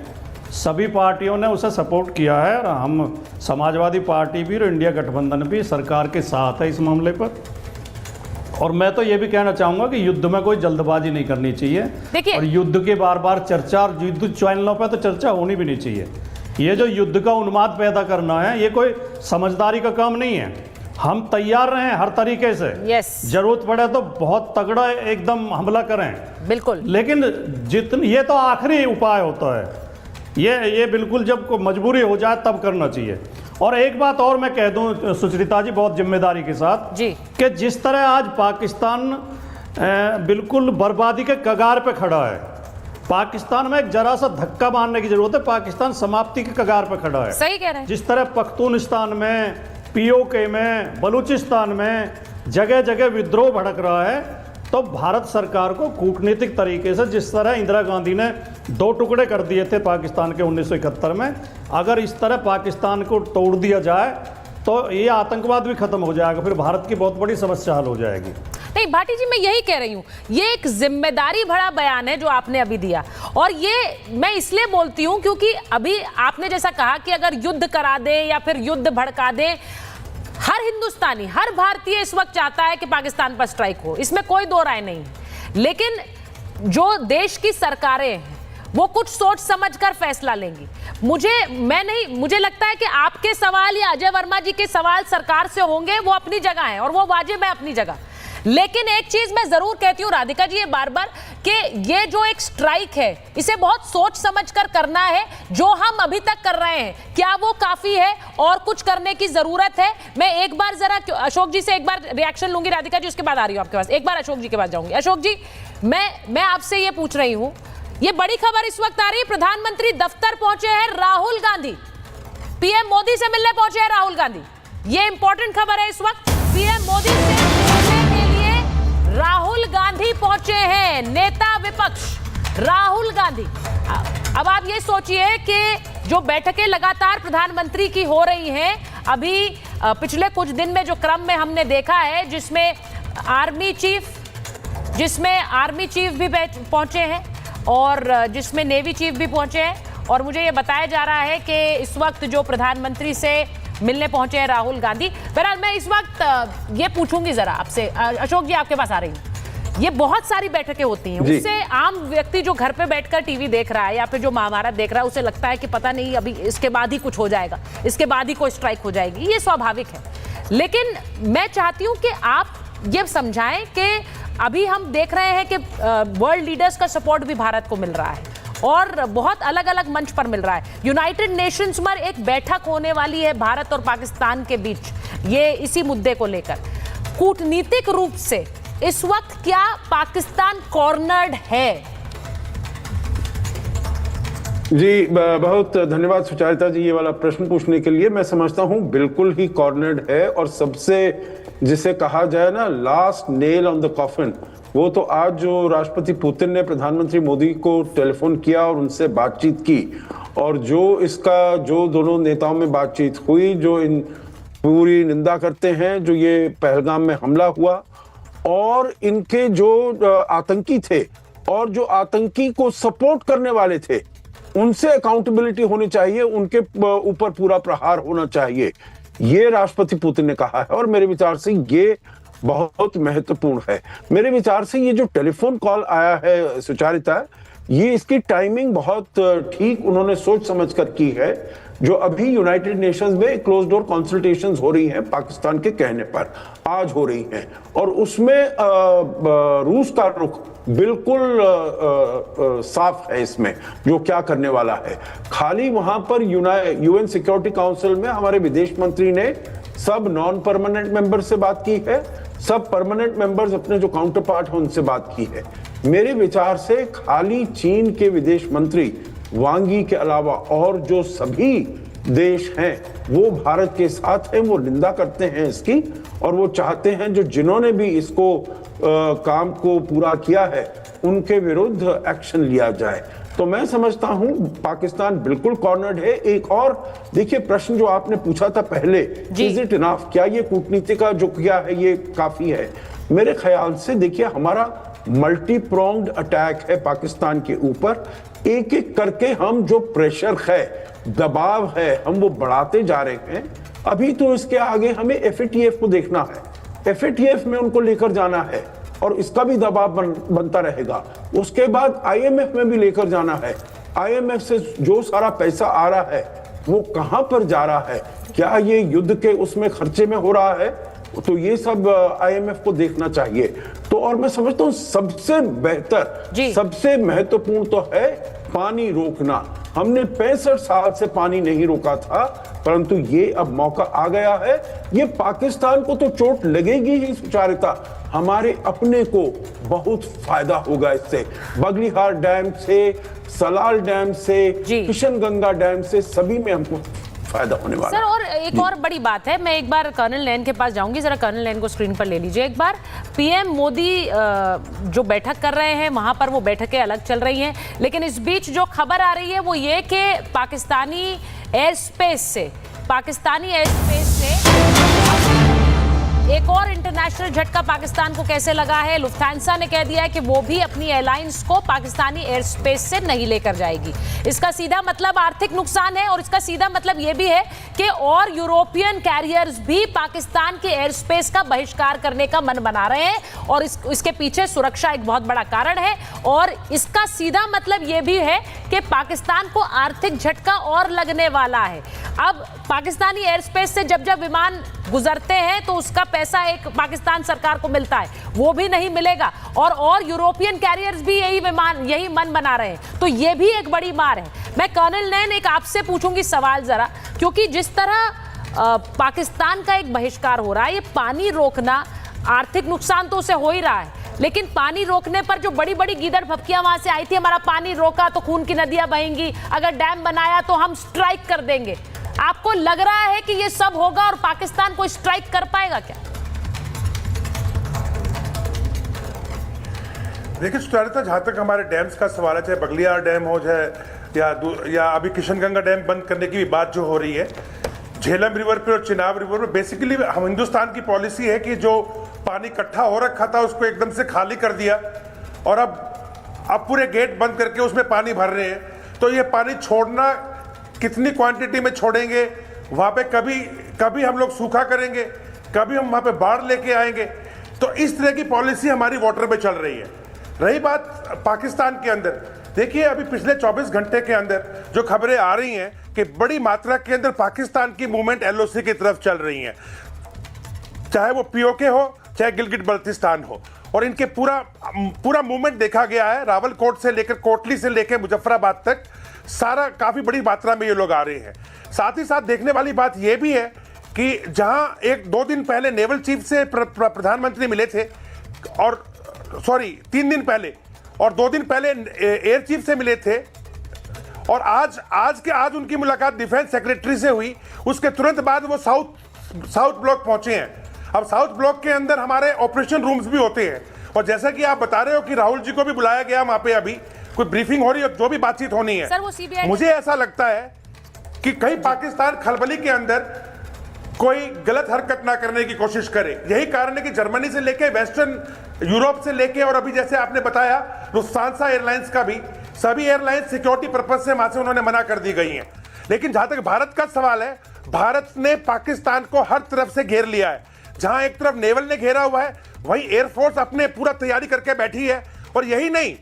सभी पार्टियों ने उसे सपोर्ट किया है। और हम समाजवादी पार्टी भी और इंडिया गठबंधन भी सरकार के साथ है इस मामले पर। और मैं तो ये भी कहना चाहूँगा कि युद्ध में कोई जल्दबाजी नहीं करनी चाहिए और युद्ध के बार बार चर्चा और युद्ध चैनलों पर तो चर्चा होनी भी नहीं चाहिए। ये जो युद्ध का उन्माद पैदा करना है, ये कोई समझदारी का काम नहीं है। हम तैयार रहें हर तरीके से, जरूरत पड़े तो बहुत तगड़ा एकदम हमला करें, बिल्कुल। लेकिन ये तो आखिरी उपाय होता है, ये बिल्कुल जब को मजबूरी हो जाए तब करना चाहिए। और एक बात और मैं कह दूं सुचरिता जी, बहुत जिम्मेदारी के साथ जी, कि जिस तरह आज पाकिस्तान बिल्कुल बर्बादी के कगार पे खड़ा है, पाकिस्तान में एक जरा सा धक्का मारने की जरूरत है। पाकिस्तान समाप्ति के कगार पे खड़ा है। सही कह रहे हैं। जिस तरह पख्तूनिस्तान में, पीओके में, बलूचिस्तान में जगह जगह विद्रोह भड़क रहा है, तो भारत सरकार को कूटनीतिक तरीके से, जिस तरह इंदिरा गांधी ने 2 टुकड़े कर दिए थे पाकिस्तान के 1971 में, अगर इस तरह पाकिस्तान को तोड़ दिया जाए तो ये आतंकवाद भी खत्म हो जाएगा, फिर भारत की बहुत बड़ी समस्या हल हो जाएगी। नहीं भाटी जी, मैं यही कह रही हूँ, ये एक जिम्मेदारी भरा बयान है जो आपने अभी दिया। और ये मैं इसलिए बोलती हूँ क्योंकि अभी आपने जैसा कहा कि अगर युद्ध करा दे या फिर युद्ध भड़का दे, हर हिंदुस्तानी, हर भारतीय इस वक्त चाहता है कि पाकिस्तान पर स्ट्राइक हो, इसमें कोई दो राय नहीं है। लेकिन जो देश की सरकारें हैं वो कुछ सोच समझकर फैसला लेंगी। मुझे लगता है कि आपके सवाल या अजय वर्मा जी के सवाल सरकार से होंगे, वो अपनी जगह है और वो वाजिब है अपनी जगह। लेकिन एक चीज मैं जरूर कहती हूँ राधिका जी, ये बार बार, कि ये जो एक स्ट्राइक है इसे बहुत सोच समझकर करना है। जो हम अभी तक कर रहे हैं, क्या वो काफी है और कुछ करने की जरूरत है? मैं एक बार जरा अशोक जी से एक बार रिएक्शन लूंगी राधिका जी, उसके बाद आ रही हूँ आपके पास। एक बार अशोक जी के पास जाऊंगी। अशोक जी, मैं आपसे ये पूछ रही हूँ, ये बड़ी खबर इस वक्त आ रही है, प्रधानमंत्री दफ्तर पहुंचे हैं राहुल गांधी, पीएम मोदी से मिलने पहुंचे हैं राहुल गांधी। ये इंपॉर्टेंट खबर है इस वक्त। पीएम मोदी से मिलने के लिए राहुल गांधी पहुंचे हैं, नेता विपक्ष राहुल गांधी। अब आप ये सोचिए कि जो बैठकें लगातार प्रधानमंत्री की हो रही हैं, अभी पिछले कुछ दिन में जो क्रम में हमने देखा है, जिसमें आर्मी चीफ भी पहुंचे हैं और जिसमें नेवी चीफ भी पहुंचे हैं। और मुझे ये बताया जा रहा है कि इस वक्त जो प्रधानमंत्री से मिलने पहुंचे हैं राहुल गांधी। बहरहाल मैं इस वक्त ये पूछूंगी जरा आपसे, अशोक जी आपके पास आ रही हूँ। ये बहुत सारी बैठकें होती हैं, उससे आम व्यक्ति जो घर पे बैठकर टीवी देख रहा है या फिर जो महाभारत देख रहा है, उसे लगता है कि पता नहीं अभी इसके बाद ही कुछ हो जाएगा, इसके बाद ही कोई स्ट्राइक हो जाएगी। ये स्वाभाविक है। लेकिन मैं चाहती हूँ कि आप ये समझाएं कि अभी हम देख रहे हैं कि वर्ल्ड लीडर्स का सपोर्ट भी भारत को मिल रहा है और बहुत अलग अलग मंच पर मिल रहा है। यूनाइटेड नेशंस में एक बैठक होने वाली है भारत और पाकिस्तान के बीच, ये इसी मुद्दे को लेकर। कूटनीतिक रूप से इस वक्त क्या पाकिस्तान कॉर्नर्ड है? जी बहुत धन्यवाद सुचारिता जी ये वाला प्रश्न पूछने के लिए। मैं समझता हूं बिल्कुल ही कॉर्नर्ड है, और सबसे जिसे कहा जाए ना last nail on the coffin, वो तो आज जो राष्ट्रपति पुतिन ने प्रधानमंत्री मोदी को टेलीफोन किया और उनसे बातचीत की, और जो दोनों नेताओं में बातचीत हुई, जो इन पूरी निंदा करते हैं जो ये पहलगाम में हमला हुआ, और इनके जो आतंकी थे और जो आतंकी को सपोर्ट करने वाले थे, उनसे अकाउंटेबिलिटी होनी चाहिए, उनके ऊपर पूरा प्रहार होना चाहिए, ये राष्ट्रपति पुतिन ने कहा है। और मेरे विचार से ये बहुत महत्वपूर्ण है। मेरे विचार से ये जो टेलीफोन कॉल आया है सुचारिता, ये इसकी टाइमिंग बहुत ठीक उन्होंने सोच समझ कर की है। जो अभी यूनाइटेड नेशंस में क्लोज डोर कंसल्टेशंस हो रही हैं पाकिस्तान के कहने पर, आज हो रही हैं, और उसमें रूस का रुख बिल्कुल साफ है इसमें जो क्या करने वाला है। खाली वहां पर यूएन सिक्योरिटी काउंसिल में हमारे विदेश मंत्री ने सब नॉन परमानेंट मेंबर से बात की है, सब परमानेंट मेंबर्स अपने जो काउंटर पार्ट है उनसे बात की है। मेरे विचार से खाली चीन के विदेश मंत्री वांग यी के अलावा और जो सभी देश हैं वो भारत के साथ हैं, वो निंदा करते हैं इसकी, और वो चाहते हैं जिन्होंने भी इसको काम को पूरा किया है उनके विरुद्ध एक्शन लिया जाए। तो मैं समझता हूं पाकिस्तान बिल्कुल कॉर्नर्ड है। एक और देखिए प्रश्न जो आपने पूछा था पहले, इज इट इनफ, क्या ये कूटनीति का जो किया है ये काफी है? मेरे ख्याल से देखिए हमारा मल्टी प्रोंग्ड अटैक है पाकिस्तान के ऊपर। एक एक करके हम जो प्रेशर है, दबाव है, हम वो बढ़ाते जा रहे हैं। अभी तो इसके आगे हमें एफएटीएफ को देखना है, एफएटीएफ में उनको लेकर जाना है और इसका भी दबाव बनता रहेगा। उसके बाद आईएमएफ में भी लेकर जाना है। आईएमएफ से जो सारा पैसा आ रहा है वो कहां पर जा रहा है, क्या ये युद्ध के उसमें खर्चे में हो रहा है, तो ये सब आईएमएफ को देखना चाहिए। तो और मैं समझता हूं सबसे बेहतर, सबसे महत्वपूर्ण तो है पानी रोकना। हमने 65 साल से पानी नहीं रोका था, परंतु ये अब मौका आ गया है। ये पाकिस्तान को तो चोट लगेगी ही सुचारिता, हमारे अपने को बहुत फायदा होगा इससे। बगलीहार डैम से, सलाल डैम से, किशनगंगा डैम से, सभी में हमको फायदा होने वाला सर। और एक और बड़ी बात है, मैं एक बार कर्नल नैन के पास जाऊंगी, जरा कर्नल नैन को स्क्रीन पर ले लीजिए एक बार। पीएम मोदी जो बैठक कर रहे हैं वहां पर वो बैठकें अलग चल रही हैं, लेकिन इस बीच जो खबर आ रही है वो ये कि पाकिस्तानी एयर स्पेस से एक और इंटरनेशनल झटका पाकिस्तान को कैसे लगा है। लुफ्थांसा ने कह दिया है कि वो भी अपनी एयरलाइंस को पाकिस्तानी एयर स्पेस से नहीं लेकर जाएगी। इसका सीधा मतलब आर्थिक नुकसान है, और इसका सीधा मतलब ये भी है कि और यूरोपियन कैरियर्स भी पाकिस्तान के एयर स्पेस का बहिष्कार करने का मन बना रहे हैं, और इसके पीछे सुरक्षा एक बहुत बड़ा कारण है। और इसका सीधा मतलब ये भी है कि पाकिस्तान को आर्थिक झटका और लगने वाला है। अब पाकिस्तानी एयर स्पेस से जब जब विमान गुजरते हैं तो उसका पैसा एक पाकिस्तान सरकार को मिलता है, वो भी नहीं मिलेगा, और यूरोपियन कैरियर्स भी यही मन बना रहे हैं। तो ये भी एक बड़ी मार है। मैं कर्नल नैन एक आपसे पूछूंगी सवाल जरा, क्योंकि जिस तरह पाकिस्तान का एक बहिष्कार हो रहा है, ये पानी रोकना, आर्थिक नुकसान तो उसे हो ही रहा है, लेकिन पानी रोकने पर जो बड़ी बड़ी गीदड़ भपकियां वहां से आई थी, हमारा पानी रोका तो खून की नदियां बहेंगी, अगर डैम बनाया तो हम स्ट्राइक कर देंगे। आपको लग रहा है कि ये सब होगा और पाकिस्तान को स्ट्राइक कर पाएगा क्या? देखिए सुचारिता, जहां तक हमारे डैम्स का सवाल है, चाहे बगलियार डैम हो जाए या अभी किशनगंगा डैम बंद करने की भी बात जो हो रही है, झेलम रिवर पे और चिनाब रिवर पे, बेसिकली हम हिंदुस्तान की पॉलिसी है कि जो पानी इकट्ठा हो रखा था उसको एकदम से खाली कर दिया, और अब पूरे गेट बंद करके उसमें पानी भर रहे हैं। तो ये पानी छोड़ना, कितनी क्वांटिटी में छोड़ेंगे, वहाँ पे कभी हम लोग सूखा करेंगे, कभी हम वहाँ पे बाढ़ लेके आएंगे। तो इस तरह की पॉलिसी हमारी वाटर में चल रही है। रही बात पाकिस्तान के अंदर, देखिए अभी पिछले 24 घंटे के अंदर जो खबरें आ रही हैं कि बड़ी मात्रा के अंदर पाकिस्तान की मूवमेंट एलओसी की तरफ चल रही है, चाहे वो पीओके हो चाहे गिलगिट बल्तिस्तान हो, और इनके पूरा मूवमेंट देखा गया है। रावलकोट से लेकर कोटली से लेकर मुजफ्फराबाद तक सारा काफी बड़ी मात्रा में ये लोग आ रहे हैं। साथ ही साथ देखने वाली बात यह भी है कि जहां एक 2 दिन पहले नेवल चीफ से प्रधानमंत्री मिले थे, और सॉरी 3 दिन पहले, और 2 दिन पहले एयर चीफ से मिले थे, और आज उनकी मुलाकात डिफेंस सेक्रेटरी से हुई। उसके तुरंत बाद वो साउथ ब्लॉक पहुंचे हैं। अब साउथ ब्लॉक के अंदर हमारे ऑपरेशन रूम्स भी होते हैं, और जैसा कि आप बता रहे हो कि राहुल जी को भी बुलाया गया वहां पे, अभी कोई ब्रीफिंग हो रही है, जो भी बातचीत होनी है। सर, वो CBI मुझे ऐसा लगता है कि कहीं पाकिस्तान खलबली के अंदर कोई गलत हरकत ना करने की कोशिश करे। यही कारण है कि जर्मनी से लेके वेस्टर्न यूरोप से लेके, और अभी जैसे आपने बताया लुफ्तांसा एयरलाइंस का भी, सभी एयरलाइंस सिक्योरिटी पर्पज से वहां से उन्होंने मना कर दी गई हैं। लेकिन जहां तक भारत का सवाल है, भारत ने पाकिस्तान को हर तरफ से घेर लिया है। जहां एक तरफ नेवल ने घेरा हुआ है, वहीं एयरफोर्स अपने पूरा तैयारी करके बैठी है। और यही नहीं,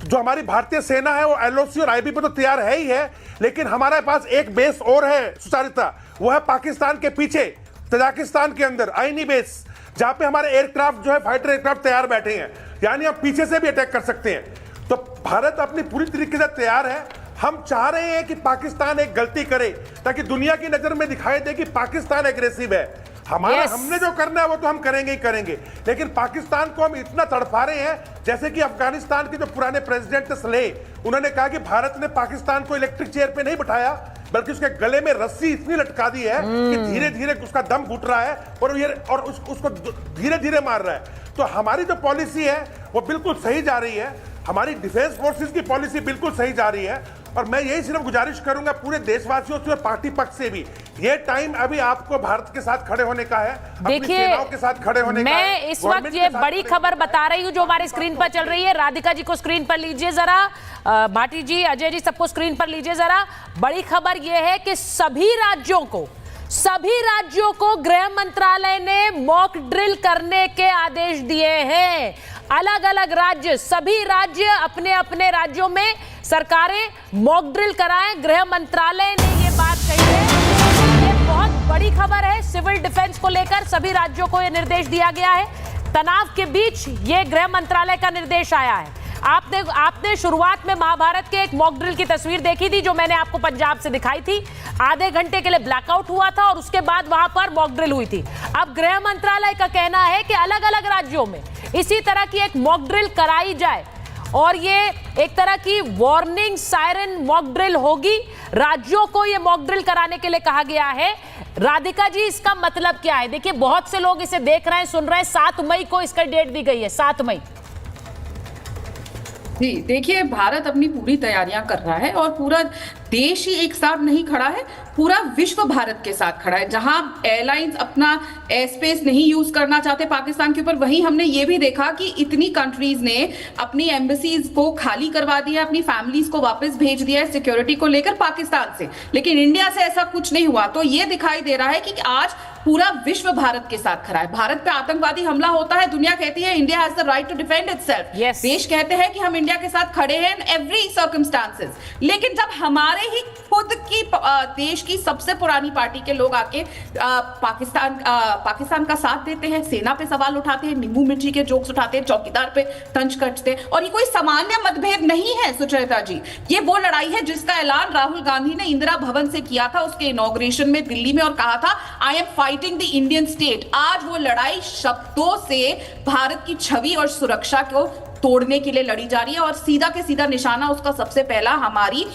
जो हमारी भारतीय सेना है वो LOC और IB पे तो तैयार है ही है, लेकिन हमारे पास एक बेस और है सुचारिता, वो है पाकिस्तान के पीछे तजाकिस्तान के अंदर आईनी बेस, जहां पे हमारे एयरक्राफ्ट जो है फाइटर एयरक्राफ्ट तैयार बैठे हैं, यानी हम पीछे से भी अटैक कर सकते हैं। तो भारत अपनी पूरी तरीके से तैयार है। हम चाह रहे हैं कि पाकिस्तान एक गलती करे ताकि दुनिया की नजर में दिखाई दे कि पाकिस्तान एग्रेसिव है। हमने जो करना है वो तो हम करेंगे ही करेंगे, लेकिन पाकिस्तान को हम इतना तड़फा रहे हैं, जैसे कि अफगानिस्तान के जो पुराने प्रेसिडेंट थे सलेह, उन्होंने कहा कि भारत ने पाकिस्तान को इलेक्ट्रिक चेयर पे नहीं बिठाया, बल्कि उसके गले में रस्सी इतनी लटका दी है कि धीरे धीरे उसका दम घुट रहा है और उसको धीरे धीरे मार रहा है। तो हमारी जो पॉलिसी है वो बिल्कुल सही जा रही है, हमारी डिफेंस फोर्सेस की पॉलिसी बिल्कुल सही जा रही है। और मैं यही सिर्फ गुजारिश करूंगा पूरे देशवासियों से और पार्टी पक्ष से भी, ये टाइम अभी आपको भारत के साथ खड़े होने का है, अपनी सेनाओं के साथ खड़े होने का है। मैं इस वक्त ये बड़ी खबर बता रही हूँ जो हमारे स्क्रीन पर चल रही है। राधिका जी को स्क्रीन पर लीजिए जरा, भाटी जी, अजय जी, सबको स्क्रीन पर लीजिए जरा। बड़ी खबर यह है कि सभी राज्यों को गृह मंत्रालय ने मॉक ड्रिल करने के आदेश दिए हैं। अलग अलग राज्य, सभी राज्य अपने अपने राज्यों में सरकारें मॉक ड्रिल कराएं। गृह मंत्रालय ने ये बात कही है। ये बहुत बड़ी खबर है। सिविल डिफेंस को लेकर सभी राज्यों को यह निर्देश दिया गया है। तनाव के बीच ये गृह मंत्रालय का निर्देश आया है। आपने शुरुआत में महाभारत के एक मॉक ड्रिल की तस्वीर देखी थी जो मैंने आपको पंजाब से दिखाई थी। आधे घंटे के लिए ब्लैकआउट हुआ था और उसके बाद वहां पर मॉक ड्रिल हुई थी। अब गृह मंत्रालय का कहना है कि अलग अलग राज्यों में इसी तरह की एक मॉक ड्रिल कराई जाए और ये एक तरह की वार्निंग सायरन मॉक ड्रिल होगी। राज्यों को ये मॉक ड्रिल कराने के लिए कहा गया है। राधिका जी, इसका मतलब क्या है? देखिए, बहुत से लोग इसे देख रहे हैं, सुन रहे हैं। 7 मई को इसका डेट दी गई है, 7 मई। जी देखिए, भारत अपनी पूरी तैयारियां कर रहा है और पूरा देश ही एक साथ नहीं खड़ा है, पूरा विश्व भारत के साथ खड़ा है। जहां एयरलाइंस अपना एयर स्पेस नहीं यूज करना चाहते पाकिस्तान के ऊपर, वहीं हमने ये भी देखा कि इतनी कंट्रीज ने अपनी एम्बेसीज को खाली करवा दिया, अपनी फैमिलीज को वापस भेज दिया है सिक्योरिटी को लेकर पाकिस्तान से। लेकिन इंडिया से ऐसा कुछ नहीं हुआ। तो ये दिखाई दे रहा है कि आज पूरा विश्व भारत के साथ खड़ा है। भारत पे आतंकवादी हमला होता है, दुनिया कहती है India has the right to defend itself. देश कहते हैं कि हम इंडिया के साथ खड़े हैं इन एवरी सर्कमस्टांसेस। लेकिन जब हमारे ही खुद की देश की सबसे पुरानी पार्टी के लोग आके पाकिस्तान का साथ देते हैं, सेना पे सवाल उठाते हैं, नींबू मिर्ची के जोक्स उठाते हैं, चौकीदार पे तंज कसते हैं, और ये कोई सामान्य मतभेद नहीं है सुचरिता जी। ये वो लड़ाई है जिसका ऐलान राहुल गांधी ने इंदिरा भवन से किया था उसके इनॉग्रेशन में दिल्ली में, और कहा था I am fighting the Indian state. आज वो लड़ाई शब्दों से भारत की छवि और सुरक्षा को तोड़ने के लिए लड़ी जा रही है, और सीधा के सीधा निशाना उसका सबसे पहला हमारी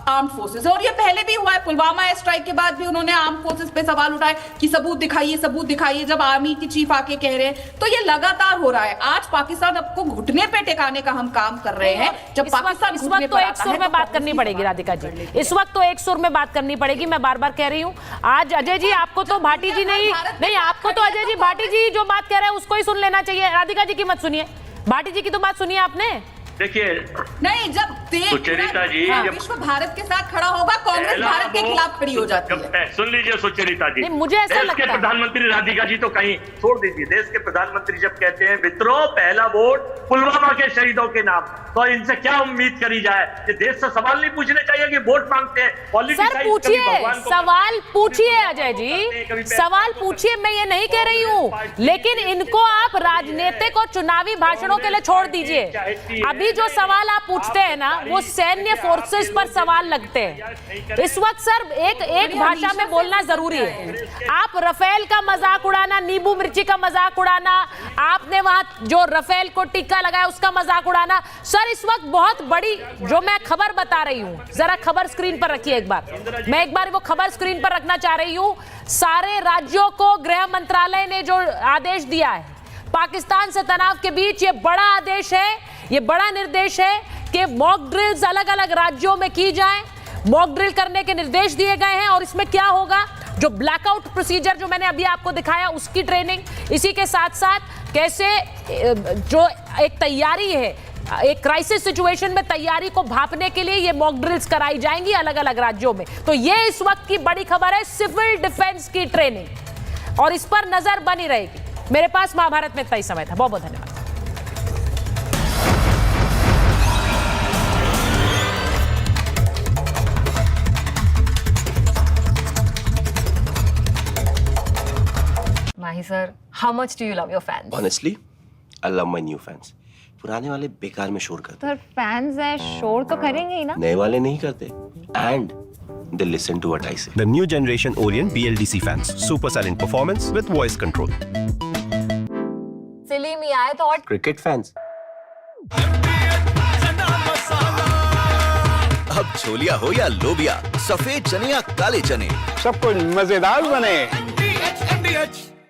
आर्म्ड फोर्सेस है। और ये पहले भी हुआ है, पुलवामा एयर स्ट्राइक के बाद भी उन्होंने आर्म्ड फोर्सेस पे सवाल उठाए कि सबूत दिखाइए, जब आर्मी की चीफ आके कह रहे हैं। तो ये लगातार हो रहा है। आज पाकिस्तान आपको घुटने पे टिकाने का हम काम कर रहे हैं। जब पाकिस्तान इस वक्त तो एक सुर में बात करनी पड़ेगी राधिका जी, इस वक्त तो एक सुर में बात करनी पड़ेगी। मैं बार बार कह रही हूँ, आज अजय जी आपको तो भाटी जी नहीं, आपको तो अजय जी भाटी जी जो बात कह रहे हैं उसको ही सुन लेना चाहिए। राधिका जी की मत सुनिए, भाटी जी की तो बात सुनिए आपने। देखिए, नहीं, जब सुचरिता जी, विश्व भारत के साथ खड़ा होगा, कांग्रेस भारत के खिलाफ खड़ी हो जाती है। सुन लीजिए सुचरिता जी, मुझे ऐसा लगता है देश के प्रधानमंत्री, राधिका जी तो कहीं छोड़ दीजिए, देश के प्रधानमंत्री जब कहते हैं विद्रोह पहला वोट पुलवामा के शहीदों के नाम, तो इनसे क्या उम्मीद करी जाए कि देश से सवाल नहीं पूछने चाहिए कि वोट मांगते हैं। सर पूछिए, सवाल पूछिए अजय जी, सवाल पूछिए। मैं ये नहीं कह रही हूँ, लेकिन इनको आप राजनीतिक और चुनावी भाषणों के लिए छोड़ दीजिए। अभी जो सवाल आप पूछते हैं ना, वो सैन्य फोर्सेस पर सवाल लगते हैं। इस वक्त सर एक भाषा में बोलना जरूरी है। आप रफेल का मजाक उड़ाना, नींबू मिर्ची का मजाक उड़ाना, आपने वहां जो रफेल को टिक्का लगाया उसका मजाक उड़ाना। सर इस वक्त बहुत बड़ी जो मैं खबर बता रही हूं, जरा खबर स्क्रीन पर रखिए एक बार, मैं एक बार वो खबर स्क्रीन पर रखना चाह रही हूं। सारे राज्यों को गृह मंत्रालय ने जो आदेश दिया है पाकिस्तान से तनाव के बीच, ये बड़ा आदेश है, ये बड़ा निर्देश है कि मॉक ड्रिल्स अलग अलग राज्यों में की जाएं। मॉक ड्रिल करने के निर्देश दिए गए हैं और इसमें क्या होगा, जो ब्लैकआउट प्रोसीजर जो मैंने अभी आपको दिखाया उसकी ट्रेनिंग, इसी के साथ साथ कैसे जो एक तैयारी है, एक क्राइसिस सिचुएशन में तैयारी को भांपने के लिए ये मॉक ड्रिल्स कराई जाएंगी अलग अलग राज्यों में। तो ये इस वक्त की बड़ी खबर है, सिविल डिफेंस की ट्रेनिंग, और इस पर नजर बनी रहेगी। मेरे पास महाभारत में इतना ही समय था, बहुत बहुत धन्यवाद। Mahi sir, how much do you love your fans? Honestly, I love my new fans. पुराने वाले बेकार में शोर करते। सर फैंस है, शोर तो करेंगे ही ना। नए वाले नहीं करते। And they listen to what I say. The new generation Orient BLDC fans, super silent performance with voice control. सिली में आए तो और Cricket fans. अब छोलिया हो या लोबिया, सफेद चने या काले चने, सब कुछ मजेदार बने।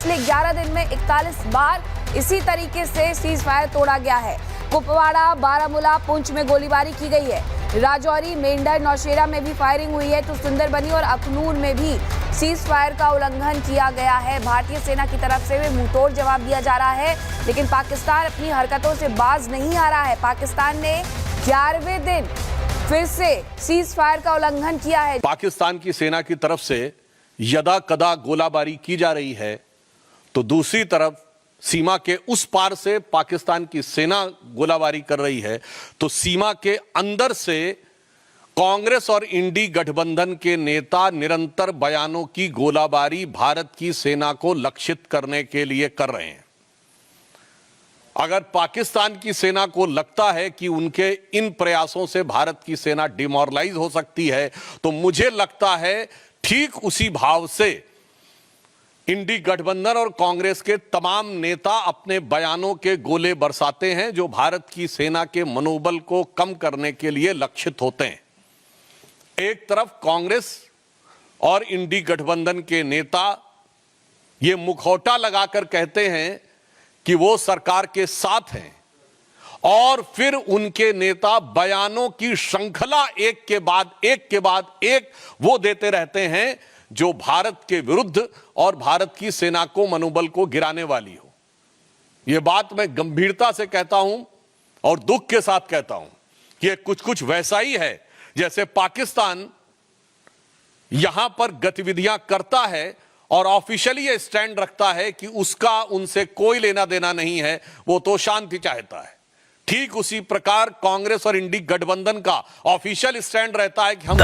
पिछले 11 दिन में 41 बार इसी तरीके से सीज फायर तोड़ा गया है। कुपवाड़ा, बारामूला, पुंछ में गोलीबारी की गई है। राजौरी, मेंढर, नौशेरा में भी फायरिंग हुई है, तो सुंदरबनी और अखनूर में भी सीज फायर का उल्लंघन किया गया है। भारतीय सेना की तरफ से मुंहतोड़ जवाब दिया जा रहा है, लेकिन पाकिस्तान अपनी हरकतों से बाज नहीं आ रहा है। पाकिस्तान ने 11वें दिन फिर से सीज फायर का उल्लंघन किया है। पाकिस्तान की सेना की तरफ से यदा कदा गोलाबारी की जा रही है, तो दूसरी तरफ सीमा के उस पार से पाकिस्तान की सेना गोलाबारी कर रही है, तो सीमा के अंदर से कांग्रेस और इंडी गठबंधन के नेता निरंतर बयानों की गोलाबारी भारत की सेना को लक्षित करने के लिए कर रहे हैं। अगर पाकिस्तान की सेना को लगता है कि उनके इन प्रयासों से भारत की सेना डिमोरलाइज हो सकती है, तो मुझे लगता है ठीक उसी भाव से इंडी गठबंधन और कांग्रेस के तमाम नेता अपने बयानों के गोले बरसाते हैं, जो भारत की सेना के मनोबल को कम करने के लिए लक्षित होते हैं। एक तरफ कांग्रेस और इंडी गठबंधन के नेता ये मुखौटा लगाकर कहते हैं कि वो सरकार के साथ हैं, और फिर उनके नेता बयानों की श्रृंखला एक के बाद एक वो देते रहते हैं जो भारत के विरुद्ध और भारत की सेना को मनोबल को गिराने वाली हो। यह बात मैं गंभीरता से कहता हूं और दुख के साथ कहता हूं कि यह कुछ वैसा ही है जैसे पाकिस्तान यहां पर गतिविधियां करता है और ऑफिशियली यह स्टैंड रखता है कि उसका उनसे कोई लेना देना नहीं है, वो तो शांति चाहता है। ठीक उसी प्रकार कांग्रेस और इंडी गठबंधन का ऑफिशियल स्टैंड रहता है कि हम